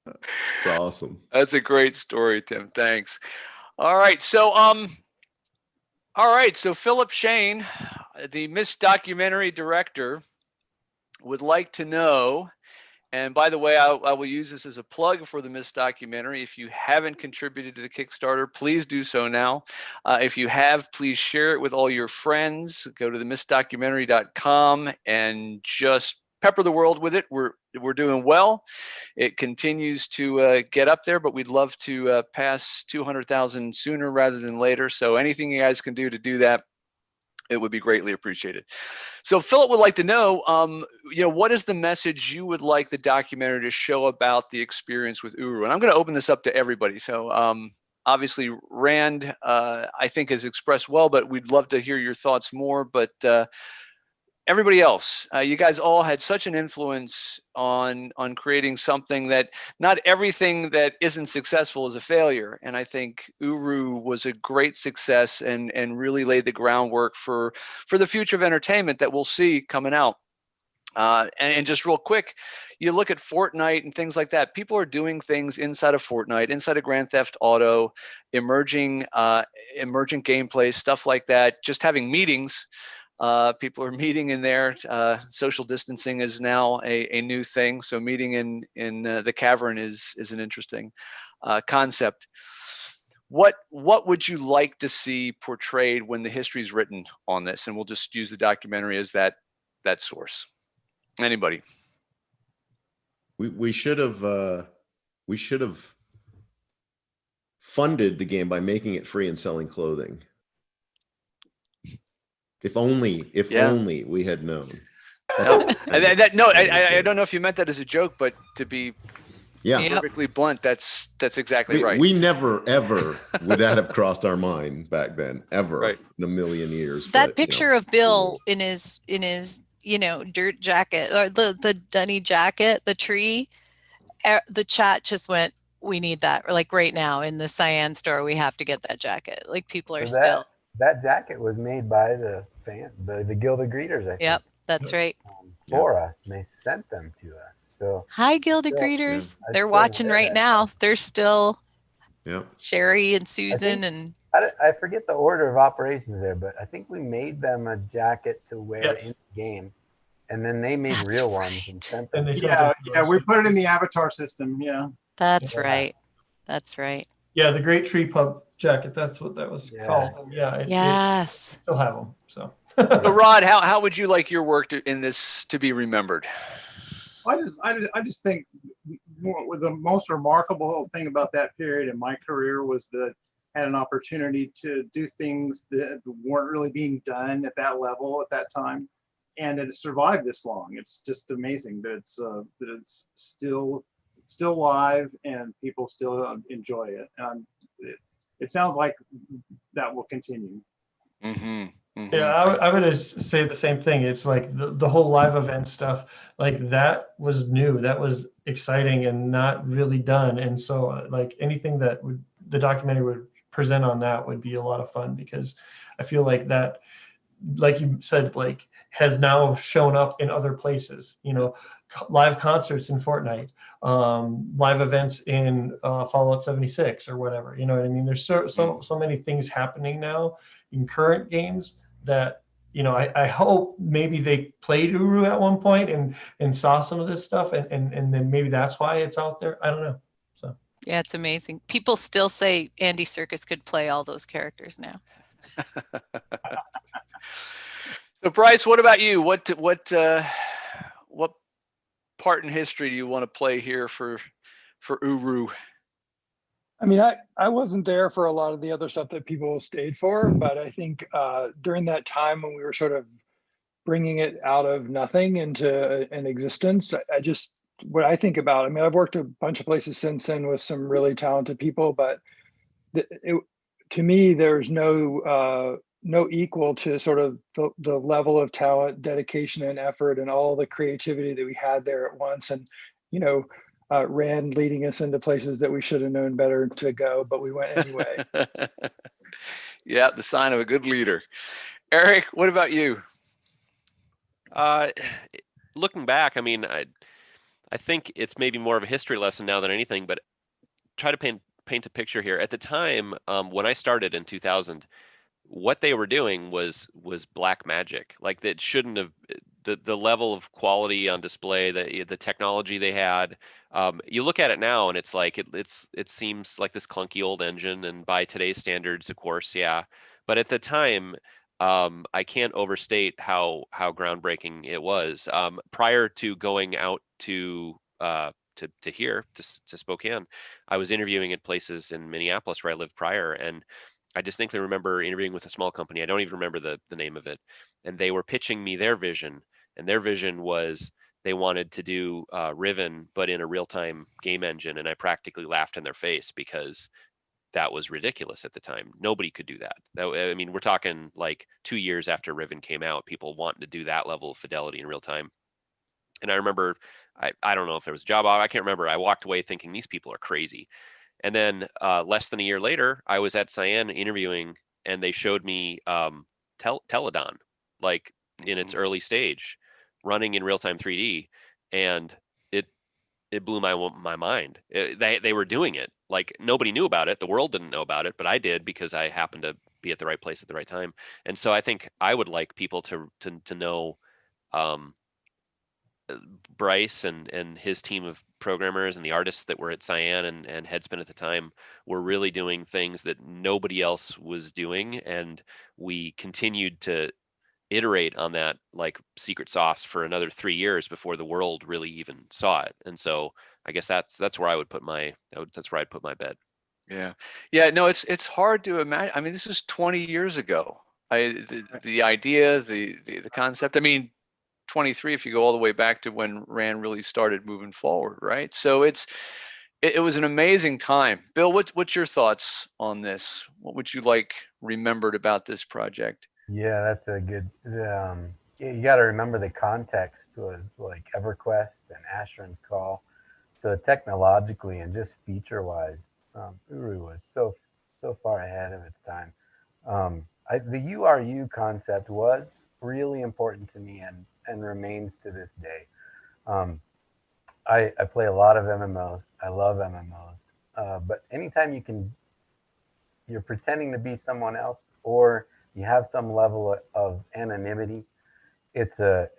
It's awesome. That's a great story, Tim. Thanks. All right. So, Philip Shane, the Myst documentary director, would like to know, And by the way, I will use this as a plug for the Myst documentary. If you haven't contributed to the Kickstarter, please do so now. If you have, please share it with all your friends. Go to themystdocumentary.com and just pepper the world with it. We're doing well. It continues to get up there, but we'd love to pass 200,000 sooner rather than later. So anything you guys can do to do that, it would be greatly appreciated. So Philip would like to know, what is the message you would like the documentary to show about the experience with Uru? And I'm going to open this up to everybody. So obviously Rand, I think has expressed well, but we'd love to hear your thoughts more. But everybody else, you guys all had such an influence on creating something that not everything that isn't successful is a failure. And I think Uru was a great success and really laid the groundwork for the future of entertainment that we'll see coming out. And just real quick, you look at Fortnite and things like that. People are doing things inside of Fortnite, inside of Grand Theft Auto, emerging gameplay, stuff like that. Just having meetings. People are meeting in there. Social distancing is now a new thing. So meeting in the cavern is an interesting concept. What would you like to see portrayed when the history is written on this? And we'll just use the documentary as that source. Anybody? We should have funded the game by making it free and selling clothing. If only we had known. I don't know if you meant that as a joke, but to be perfectly blunt, that's exactly right. We never ever would that have crossed our mind back then, ever in a million years. That picture of Bill in his dirt jacket, or the dunny jacket, the tree, the chat just went, we need that. Or like right now in the Cyan store, we have to get that jacket. Like people are still. That jacket was made by the Gilded Greeters, I think. Yep, that's right. For us, and they sent them to us. So hi, Gilded Greeters. They're watching right now. They're still Sherry and Susan and I forget the order of operations there, but I think we made them a jacket to wear in the game, and then they made real ones and sent them. We put it in the avatar system. Yeah, that's right. That's right. Yeah, the Great Tree Pub jacket. That's what that was called. Yeah. Yes. Still have them. So. So Rod, how would you like your work in this to be remembered? I just think the most remarkable thing about that period in my career was that I had an opportunity to do things that weren't really being done at that level at that time, and it survived this long. It's just amazing that it's still live and people still enjoy it. And it sounds like that will continue. Mm-hmm. Mm-hmm. Yeah, I would just say the same thing. It's like the whole live event stuff, like that was new, that was exciting and not really done. And so like anything that the documentary would present on that would be a lot of fun, because I feel like that, like you said, Blake, has now shown up in other places, live concerts in Fortnite, live events in Fallout 76 or whatever, you know what I mean? There's so many things happening now in current games that, I hope maybe they played Uru at one point and saw some of this stuff and then maybe that's why it's out there. I don't know. So yeah, it's amazing. People still say Andy Serkis could play all those characters now. So Brice, what about you? What part in history do you want to play here for Uru? I mean, I wasn't there for a lot of the other stuff that people stayed for, but I think during that time when we were sort of bringing it out of nothing into an existence, what I think about, I mean, I've worked a bunch of places since then with some really talented people, but to me, there's no equal to sort of the level of talent, dedication, and effort, and all the creativity that we had there at once. And, Rand leading us into places that we should have known better to go, but we went anyway. Yeah, the sign of a good leader. Eric, what about you? Looking back, I mean, I think it's maybe more of a history lesson now than anything, but try to paint a picture here. At the time, when I started in 2000, what they were doing was black magic. Like, that shouldn't have, the level of quality on display, the technology they had. You look at it now and it's like it seems like this clunky old engine, and by today's standards, of course, yeah. But at the time, I can't overstate how groundbreaking it was. Prior to going out to here to Spokane, I was interviewing at places in Minneapolis where I lived prior, and I distinctly remember interviewing with a small company. I don't even remember the name of it, and they were pitching me their vision, and their vision was they wanted to do Riven, but in a real-time game engine, and I practically laughed in their face because that was ridiculous at the time. Nobody could do that. I mean, we're talking like 2 years after Riven came out, people wanting to do that level of fidelity in real time. And I remember, I don't know if there was a job, I can't remember. I walked away thinking these people are crazy. And then less than a year later, I was at Cyan interviewing, and they showed me Teledon, like in its early stage, running in real-time 3D, and it blew my mind. They were doing it. Like nobody knew about it. The world didn't know about it, but I did because I happened to be at the right place at the right time. And so I think I would like people to know Brice and his team of programmers and the artists that were at Cyan and Headspin at the time were really doing things that nobody else was doing, and we continued to iterate on that like secret sauce for another 3 years before the world really even saw it. And so I guess that's where I would put that's where I'd put my bet. Yeah, no, it's hard to imagine. I mean, this is 20 years ago. The idea, the concept, I mean, 23 if you go all the way back to when RAN really started moving forward, right? So it was an amazing time. Bill, what's your thoughts on this? What would you like remembered about this project? Yeah, that's a good. You got to remember the context was like EverQuest and Asheron's Call. So technologically and just feature-wise, Uru was so far ahead of its time. The URU concept was really important to me and remains to this day. I play a lot of MMOs. I love MMOs. But anytime you're pretending to be someone else, or you have some level of anonymity, it's a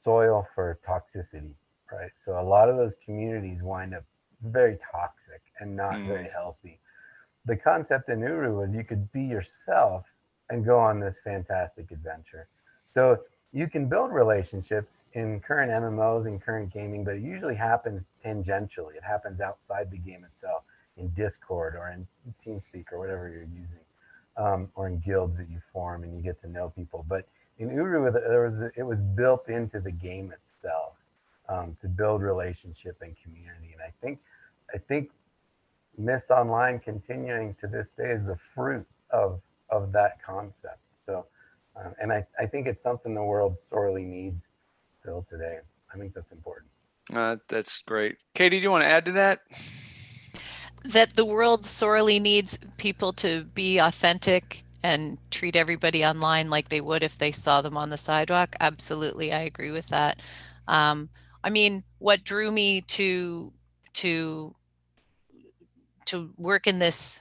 soil for toxicity, right? So a lot of those communities wind up very toxic and not very healthy. The concept in Uru was you could be yourself and go on this fantastic adventure. So you can build relationships in current MMOs and current gaming, but it usually happens tangentially. It happens outside the game itself, in Discord or in TeamSpeak or whatever you're using, or in guilds that you form and you get to know people. But in Uru, it was built into the game itself to build relationship and community. And I think Myst Online continuing to this day is the fruit of that concept. So, and I think it's something the world sorely needs still today. I think that's important. That's great. Katie, do you want to add to that? That the world sorely needs people to be authentic and treat everybody online like they would if they saw them on the sidewalk. Absolutely, I agree with that. I mean, what drew me to work in this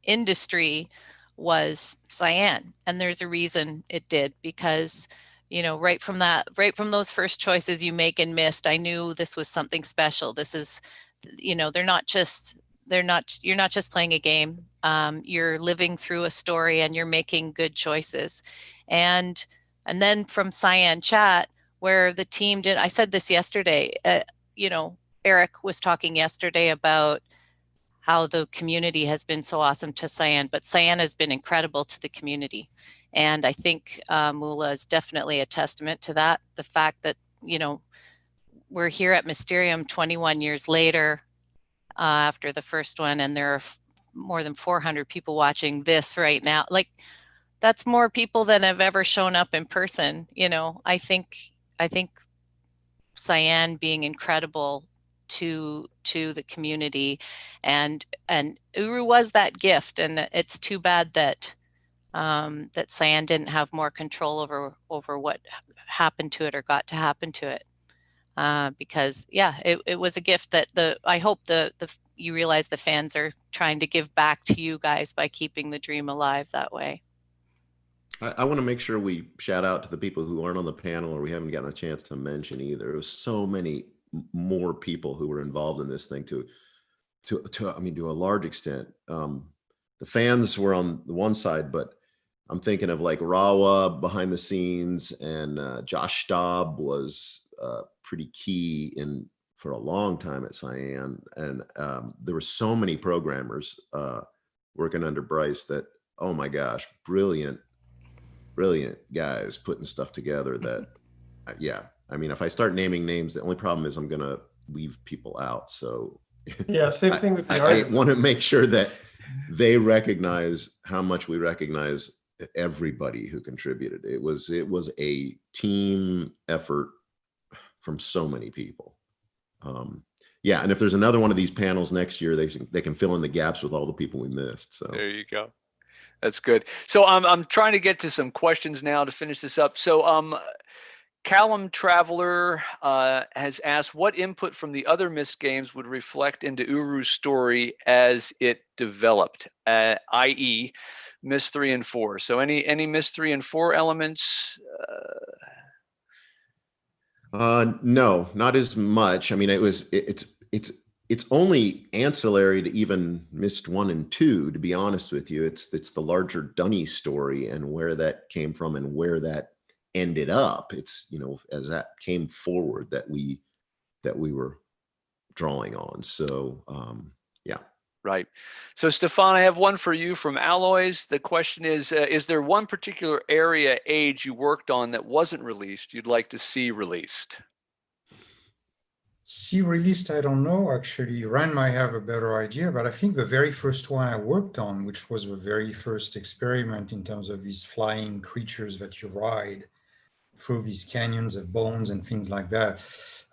industry was Cyan, and there's a reason it did, because right from those first choices you make in Myst, I knew this was something special. This is, you're not just playing a game. You're living through a story and you're making good choices. And then from Cyan Chat, where the team did, I said this yesterday, Eric was talking yesterday about how the community has been so awesome to Cyan, but Cyan has been incredible to the community. And I think MOUL is definitely a testament to that. The fact that, we're here at Mysterium 21 years later after the first one, and there are more than 400 people watching this right now. Like, that's more people than have ever shown up in person. I think Cyan being incredible to the community, and Uru was that gift, and it's too bad that that Cyan didn't have more control over what happened to it or got to happen to it, because it was a gift that I hope you realize the fans are trying to give back to you guys by keeping the dream alive that way. I want to make sure we shout out to the people who aren't on the panel or we haven't gotten a chance to mention either. There was so many more people who were involved in this thing to a large extent. The fans were on the one side, but I'm thinking of like Rawa behind the scenes, and Josh Staub was pretty key for a long time at Cyan. And there were so many programmers working under Brice that, oh my gosh, brilliant guys putting stuff together that, yeah. I mean, if I start naming names, the only problem is I'm going to leave people out. So yeah, same thing with the I artists. want to make sure that they recognize how much we recognize everybody who contributed. It was a team effort from so many people. Yeah, and if there's another one of these panels next year, they can fill in the gaps with all the people we missed. So there you go. That's good. So I'm trying to get to some questions now to finish this up. So Callum Traveler has asked what input from the other Myst games would reflect into Uru's story as it developed, i.e. Myst 3 and 4. So any Myst 3 and 4 elements? No, not as much. I mean, it's only ancillary to even Myst 1 and 2, to be honest with you. It's the larger Dunny story and where that came from and where that ended up. It's, as that came forward that we were drawing on. So yeah. Right. So Stephan, I have one for you from Alloys. The question is there one particular age you worked on that wasn't released you'd like to see released? See released, I don't know, actually. Ryan might have a better idea, but I think the very first one I worked on, which was the very first experiment in terms of these flying creatures that you ride through these canyons of bones and things like that.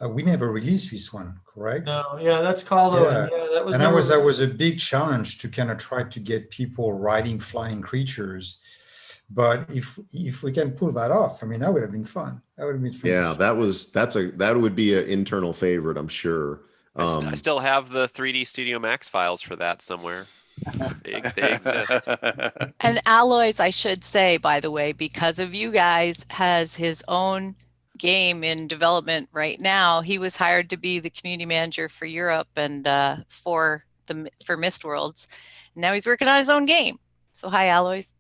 We never released this one, correct? No, yeah, that's called. Yeah. That was. And that was a big challenge to kind of try to get people riding flying creatures. But if we can pull that off, I mean, that would have been fun. That would have been fun. Yeah, that would be an internal favorite, I'm sure. I still have the 3D Studio Max files for that somewhere. They exist. And Alloys, I should say, by the way, because of you guys, has his own game in development right now. He was hired to be the community manager for Europe and for Myst Worlds. Now he's working on his own game. So hi, Alloys.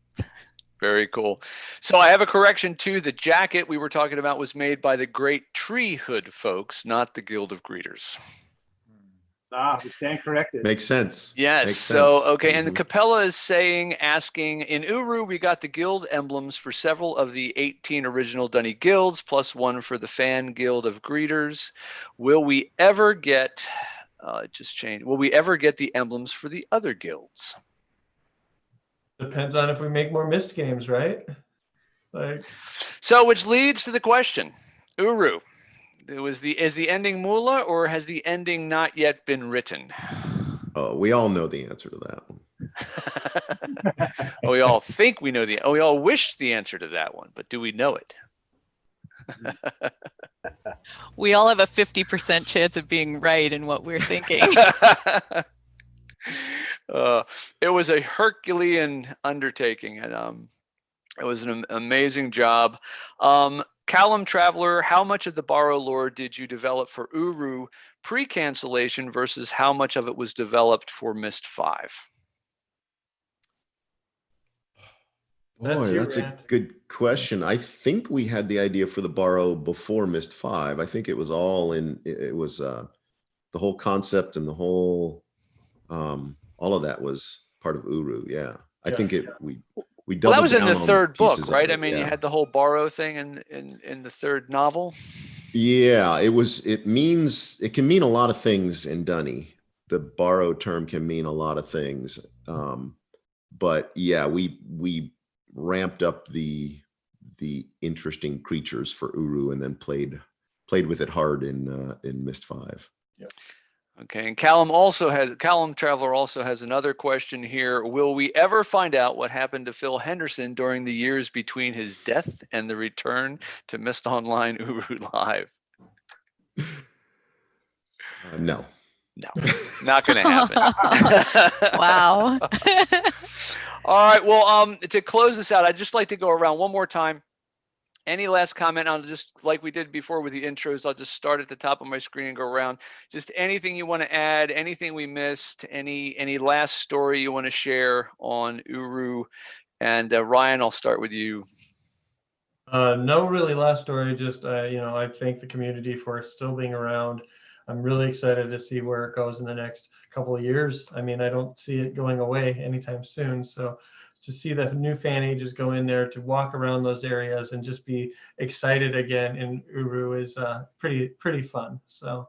Very cool. So I have a correction too. The jacket we were talking about was made by the Great Tree Hood folks, not the Guild of Greeters. We stand corrected. Makes sense. Yes. Makes So, sense. okay. And the Capella is asking, in Uru, we got the guild emblems for several of the 18 original Dunny guilds, plus one for the Fan Guild of Greeters. Will we ever get, will we ever get the emblems for the other guilds? Depends on if we make more Myst games, right? So, which leads to the question, Uru, is the ending MOUL or has the ending not yet been written? Oh, we all know the answer to that one. We all think we know we all wish the answer to that one, but do we know it? We all have a 50% chance of being right in what we're thinking. It was a Herculean undertaking, and it was an amazing job. Callum Traveler, how much of the Borrow lore did you develop for Uru pre-cancellation versus how much of it was developed for Myst 5? Boy, that's a good question. I think we had the idea for the Borrow before Myst 5. I think it was all in, it was the whole concept and the whole, all of that was part of Uru. Yeah. I think we doubled that was in down the on third book, pieces of right? it, I mean, yeah. you had the whole Borrow thing in the third novel. Yeah, it can mean a lot of things in Dunny. The Borrow term can mean a lot of things. But yeah, we ramped up the interesting creatures for Uru and then played with it hard in Myst 5. Yep. Okay, and Callum Traveler also has another question here. Will we ever find out what happened to Phil Henderson during the years between his death and the return to Myst Online Uru Live? No. No, not going to happen. Wow. All right. Well, to close this out, I'd just like to go around one more time. Any last comment on, just like we did before with the intros, I'll just start at the top of my screen and go around. Just anything you want to add, anything we missed, any last story you want to share on Uru. And Ryan, I'll start with you. No really last story, just I thank the community for still being around. I'm really excited to see where it goes in the next couple of years. I mean, I don't see it going away anytime soon. So to see the new fan ages go in there, to walk around those areas and just be excited again in Uru is pretty fun. So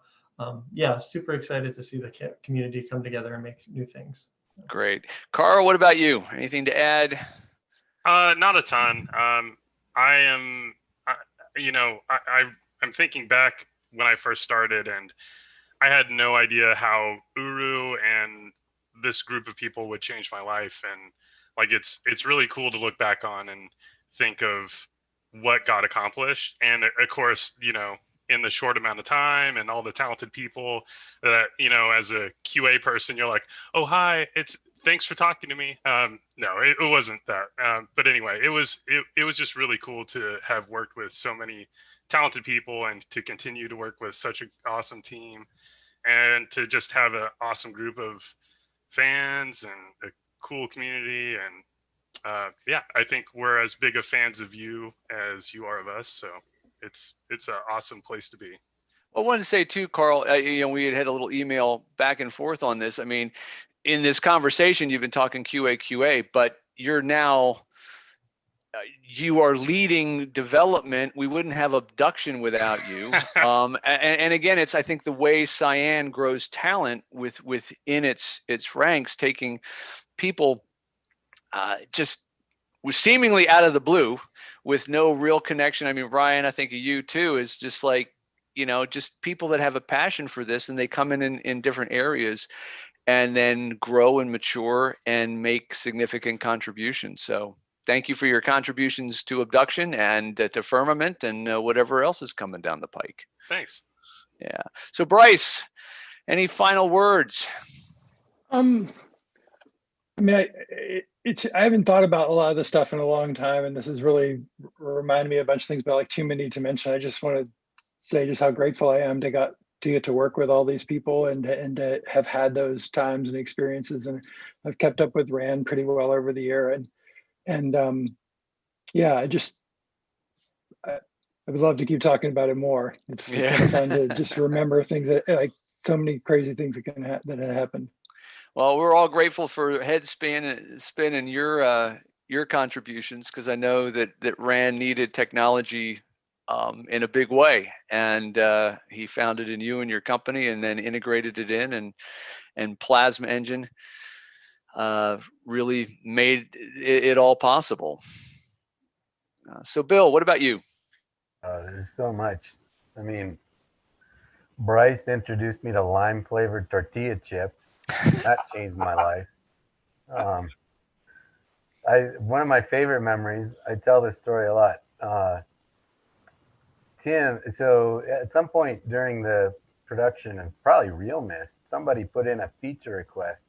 yeah, super excited to see the community come together and make new things. Great. Karl, what about you? Anything to add? Not a ton. I'm thinking back when I first started, and I had no idea how Uru and this group of people would change my life. And like, it's really cool to look back on and think of what got accomplished. And of course, in the short amount of time and all the talented people that, as a QA person, you're like, oh, hi, thanks for talking to me. No, it wasn't that. But anyway, it was just really cool to have worked with so many talented people and to continue to work with such an awesome team and to just have an awesome group of fans and a cool community. And yeah, I think we're as big of fans of you as you are of us. So it's an awesome place to be. I wanted to say too, Karl, we had a little email back and forth on this. I mean, in this conversation, you've been talking QA, but you're now, you are leading development. We wouldn't have abduction without you. And again, it's, I think, the way Cyan grows talent within its ranks, taking people just seemingly out of the blue with no real connection. I mean, Ryan, I think of you too, is just like, just people that have a passion for this, and they come in different areas and then grow and mature and make significant contributions. So thank you for your contributions to Abduction and to Firmament and whatever else is coming down the pike. Thanks. Yeah. So Brice, any final words? I mean, I haven't thought about a lot of this stuff in a long time, and this has really reminded me of a bunch of things, but like too many to mention. I just want to say just how grateful I am to get to work with all these people and to have had those times and experiences. And I've kept up with Rand pretty well over the year. And yeah, I would love to keep talking about it more. It's kind of fun to just remember things that, like, so many crazy things that that had happened. Well, we're all grateful for Headspin and your contributions, because I know that Rand needed technology in a big way, and he found it in you and your company, and then integrated it in, and Plasma Engine really made it all possible. So Bill, what about you? There's so much. I mean, Brice introduced me to lime flavored tortilla chips. That changed my life. One of my favorite memories, I tell this story a lot. Tim, so at some point during the production of probably Real Myst, somebody put in a feature request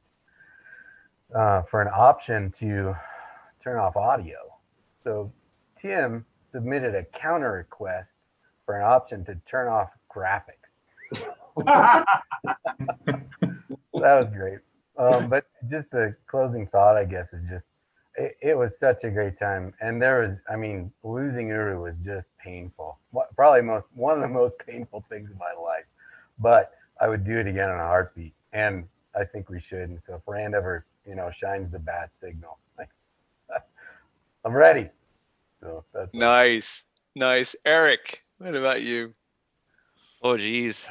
for an option to turn off audio. So Tim submitted a counter request for an option to turn off graphics. That was great. But just the closing thought, I guess, is just, it was such a great time. And losing Uru was just painful. Probably one of the most painful things in my life. But I would do it again in a heartbeat. And I think we should. And so if Rand ever, shines the bat signal, I'm ready. So that's nice. Eric, what about you? Oh, geez.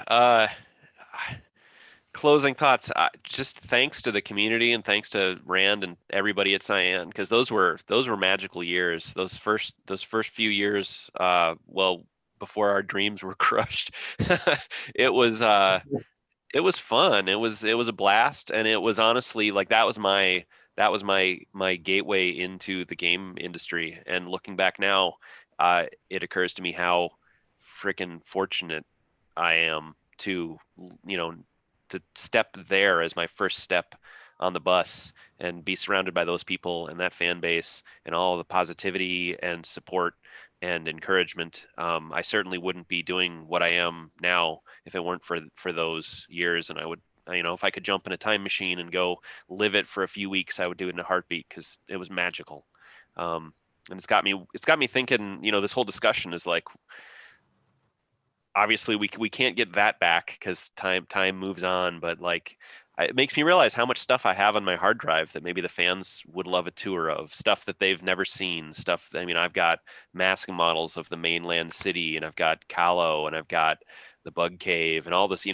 Closing thoughts. Just thanks to the community and thanks to Rand and everybody at Cyan, because those were magical years. Those first few years, well, before our dreams were crushed. It was fun. It was a blast, and it was honestly like that was my gateway into the game industry. And looking back now, it occurs to me how freaking fortunate I am to to step there as my first step on the bus and be surrounded by those people and that fan base and all the positivity and support and encouragement. I certainly wouldn't be doing what I am now if it weren't for those years. And I would, if I could jump in a time machine and go live it for a few weeks, I would do it in a heartbeat because it was magical. And it's got me thinking, this whole discussion is like, obviously we can't get that back because time moves on, but like, it makes me realize how much stuff I have on my hard drive that maybe the fans would love a tour of, stuff that they've never seen, stuff. I've got mask models of the mainland city, and I've got Kahlo, and I've got the Bug Cave, and all this.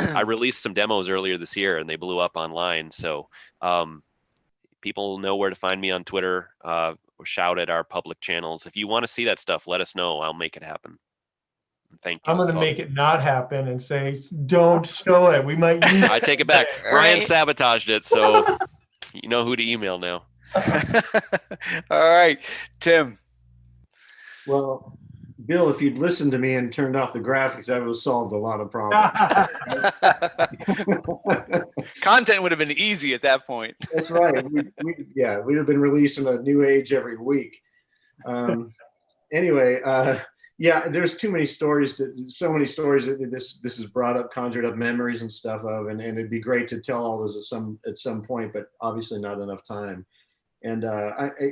I released some demos earlier this year, and they blew up online. So people know where to find me on Twitter, or shout at our public channels. If you want to see that stuff, let us know. I'll make it happen. Thank you. I'm going to make it not happen and say, don't show it. We might use I take it back. Ryan sabotaged it, so you know who to email now. All right, Tim. Well, Bill, if you'd listened to me and turned off the graphics, that would have solved a lot of problems. Content would have been easy at that point. That's right. We'd have been releasing a new age every week. Anyway, there's too many stories, so many stories that this has brought up, conjured up memories and stuff of, and it'd be great to tell all those at some point, but obviously not enough time. And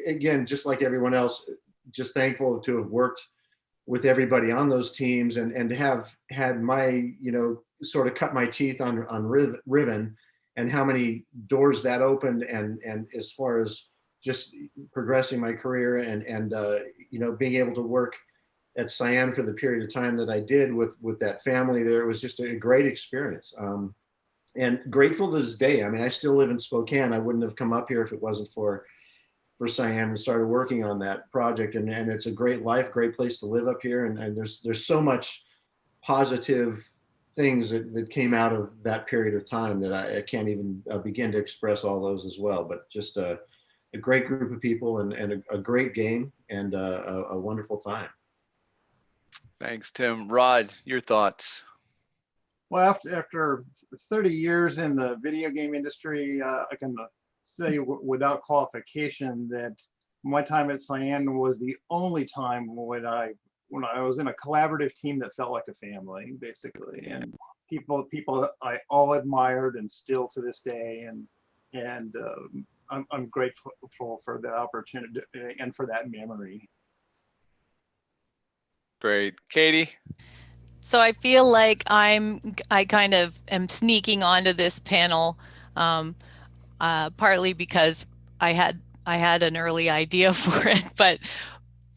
again, just like everyone else, just thankful to have worked with everybody on those teams and to have had my, sort of cut my teeth on Riven, and how many doors that opened, and as far as just progressing my career and being able to work at Cyan for the period of time that I did with that family there. It was just a great experience. And grateful to this day. I still live in Spokane. I wouldn't have come up here if it wasn't for Cyan and started working on that project. And it's a great life, great place to live up here. And there's so much positive things that came out of that period of time that I can't even begin to express all those as well. But just a great group of people and a great game and a wonderful time. Thanks, Tim. Rod, your thoughts? Well, after 30 years in the video game industry, I can say without qualification that my time at Cyan was the only time when I was in a collaborative team that felt like a family, basically, and people I all admired and still to this day, and I'm grateful for the opportunity and for that memory. Great. Katie? So I feel like I kind of am sneaking onto this panel, partly because I had an early idea for it, but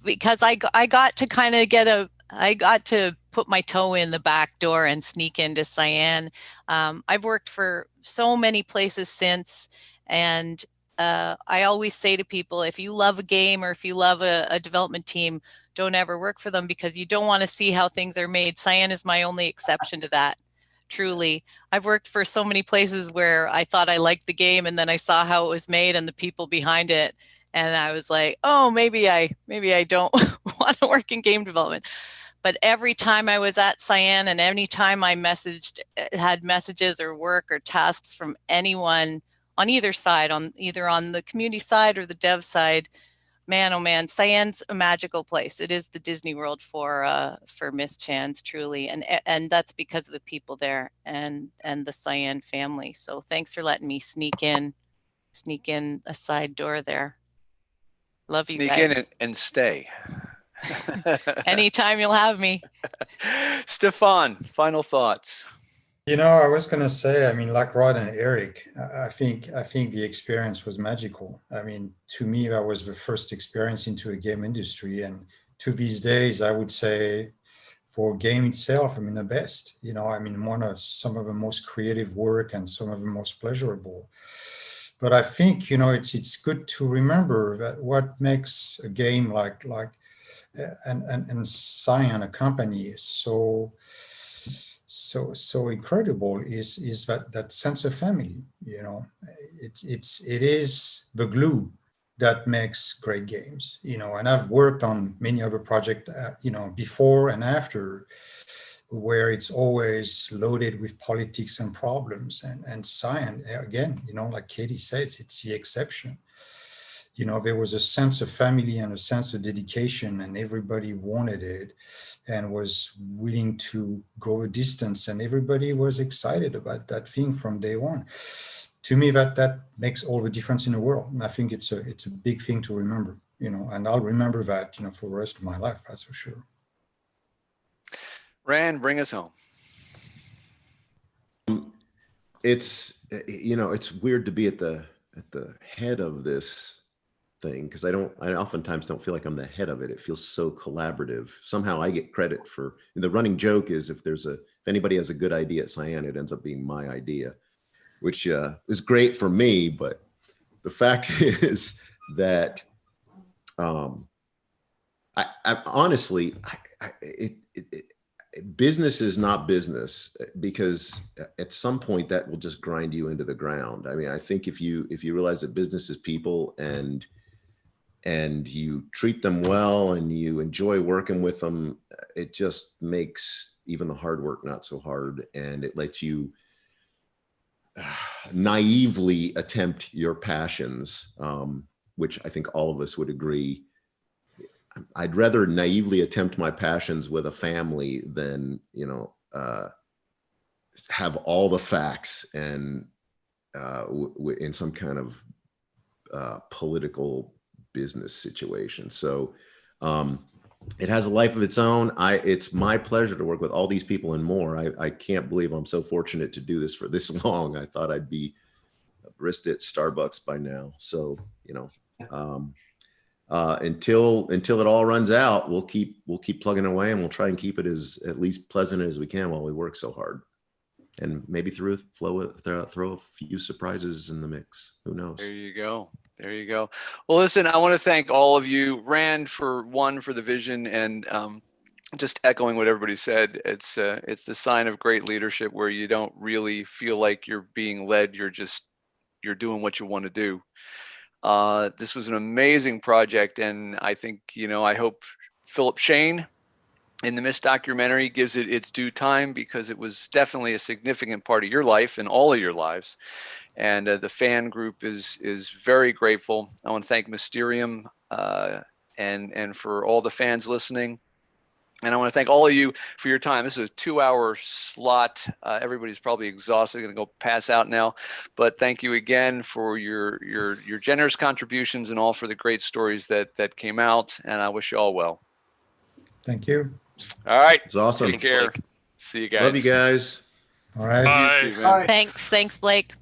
because I got to kind of I got to put my toe in the back door and sneak into Cyan. I've worked for so many places since, and I always say to people, if you love a game or if you love a development team, don't ever work for them because you don't want to see how things are made. Cyan is my only exception to that. Truly, I've worked for so many places where I thought I liked the game, and then I saw how it was made and the people behind it, and I was like, oh, maybe I don't want to work in game development. But every time I was at Cyan and any time I had messages or work or tasks from anyone on either side, either on the community side or the dev side, man, oh man, Cyan's a magical place. It is the Disney World for Myst fans, truly, and that's because of the people there and the Cyan family. So thanks for letting me sneak in a side door there. Love you guys. Sneak in and stay. Anytime you'll have me. Stephan, final thoughts. I was going to say, like Rod and Eric, I think the experience was magical. To me, that was the first experience into a game industry. And to these days, I would say for game itself, the best, one of some of the most creative work and some of the most pleasurable. But I think, it's good to remember that what makes a game like and Cyan, a company, is so incredible is that sense of family. It is the glue that makes great games. And I've worked on many other projects, before and after, where it's always loaded with politics and problems. And Cyan, again, like Katie said, it's the exception. There was a sense of family and a sense of dedication, and everybody wanted it and was willing to go a distance, and everybody was excited about that thing from day one. To me, that makes all the difference in the world. And I think it's a big thing to remember, and I'll remember that, for the rest of my life, that's for sure. Rand, bring us home. It's weird to be at the head of this thing, because I oftentimes don't feel like I'm the head of it. It feels so collaborative. Somehow I get credit for, the running joke is if anybody has a good idea at Cyan, it ends up being my idea, which is great for me. But the fact is that I honestly, business is not business, because at some point that will just grind you into the ground. I mean, I think if you realize that business is people, and you treat them well and you enjoy working with them, it just makes even the hard work not so hard, and it lets you naively attempt your passions, which I think all of us would agree. I'd rather naively attempt my passions with a family than, have all the facts and in some kind of political business situation. So it has a life of its own. It's my pleasure to work with all these people and more. I can't believe I'm so fortunate to do this for this long. I thought I'd be a barista at Starbucks by now. So, until it all runs out, we'll keep plugging away, and we'll try and keep it as at least pleasant as we can while we work so hard, and maybe throw a few surprises in the mix. Who knows? There you go. There you go. Well, listen, I want to thank all of you. Rand, for the vision, and just echoing what everybody said. It's the sign of great leadership, where you don't really feel like you're being led. You're doing what you want to do. This was an amazing project, and I think, I hope Philip Shane in the Myst documentary gives it its due time, because it was definitely a significant part of your life and all of your lives. And the fan group is very grateful. I want to thank Mysterium and for all the fans listening. And I want to thank all of you for your time. This is a 2-hour slot. Everybody's probably exhausted, going to go pass out now. But thank you again for your generous contributions, and all for the great stories that came out. And I wish you all well. Thank you. All right. It's awesome. Take care. See you guys. Love you guys. All right. Bye. You too, man. Thanks, Blake.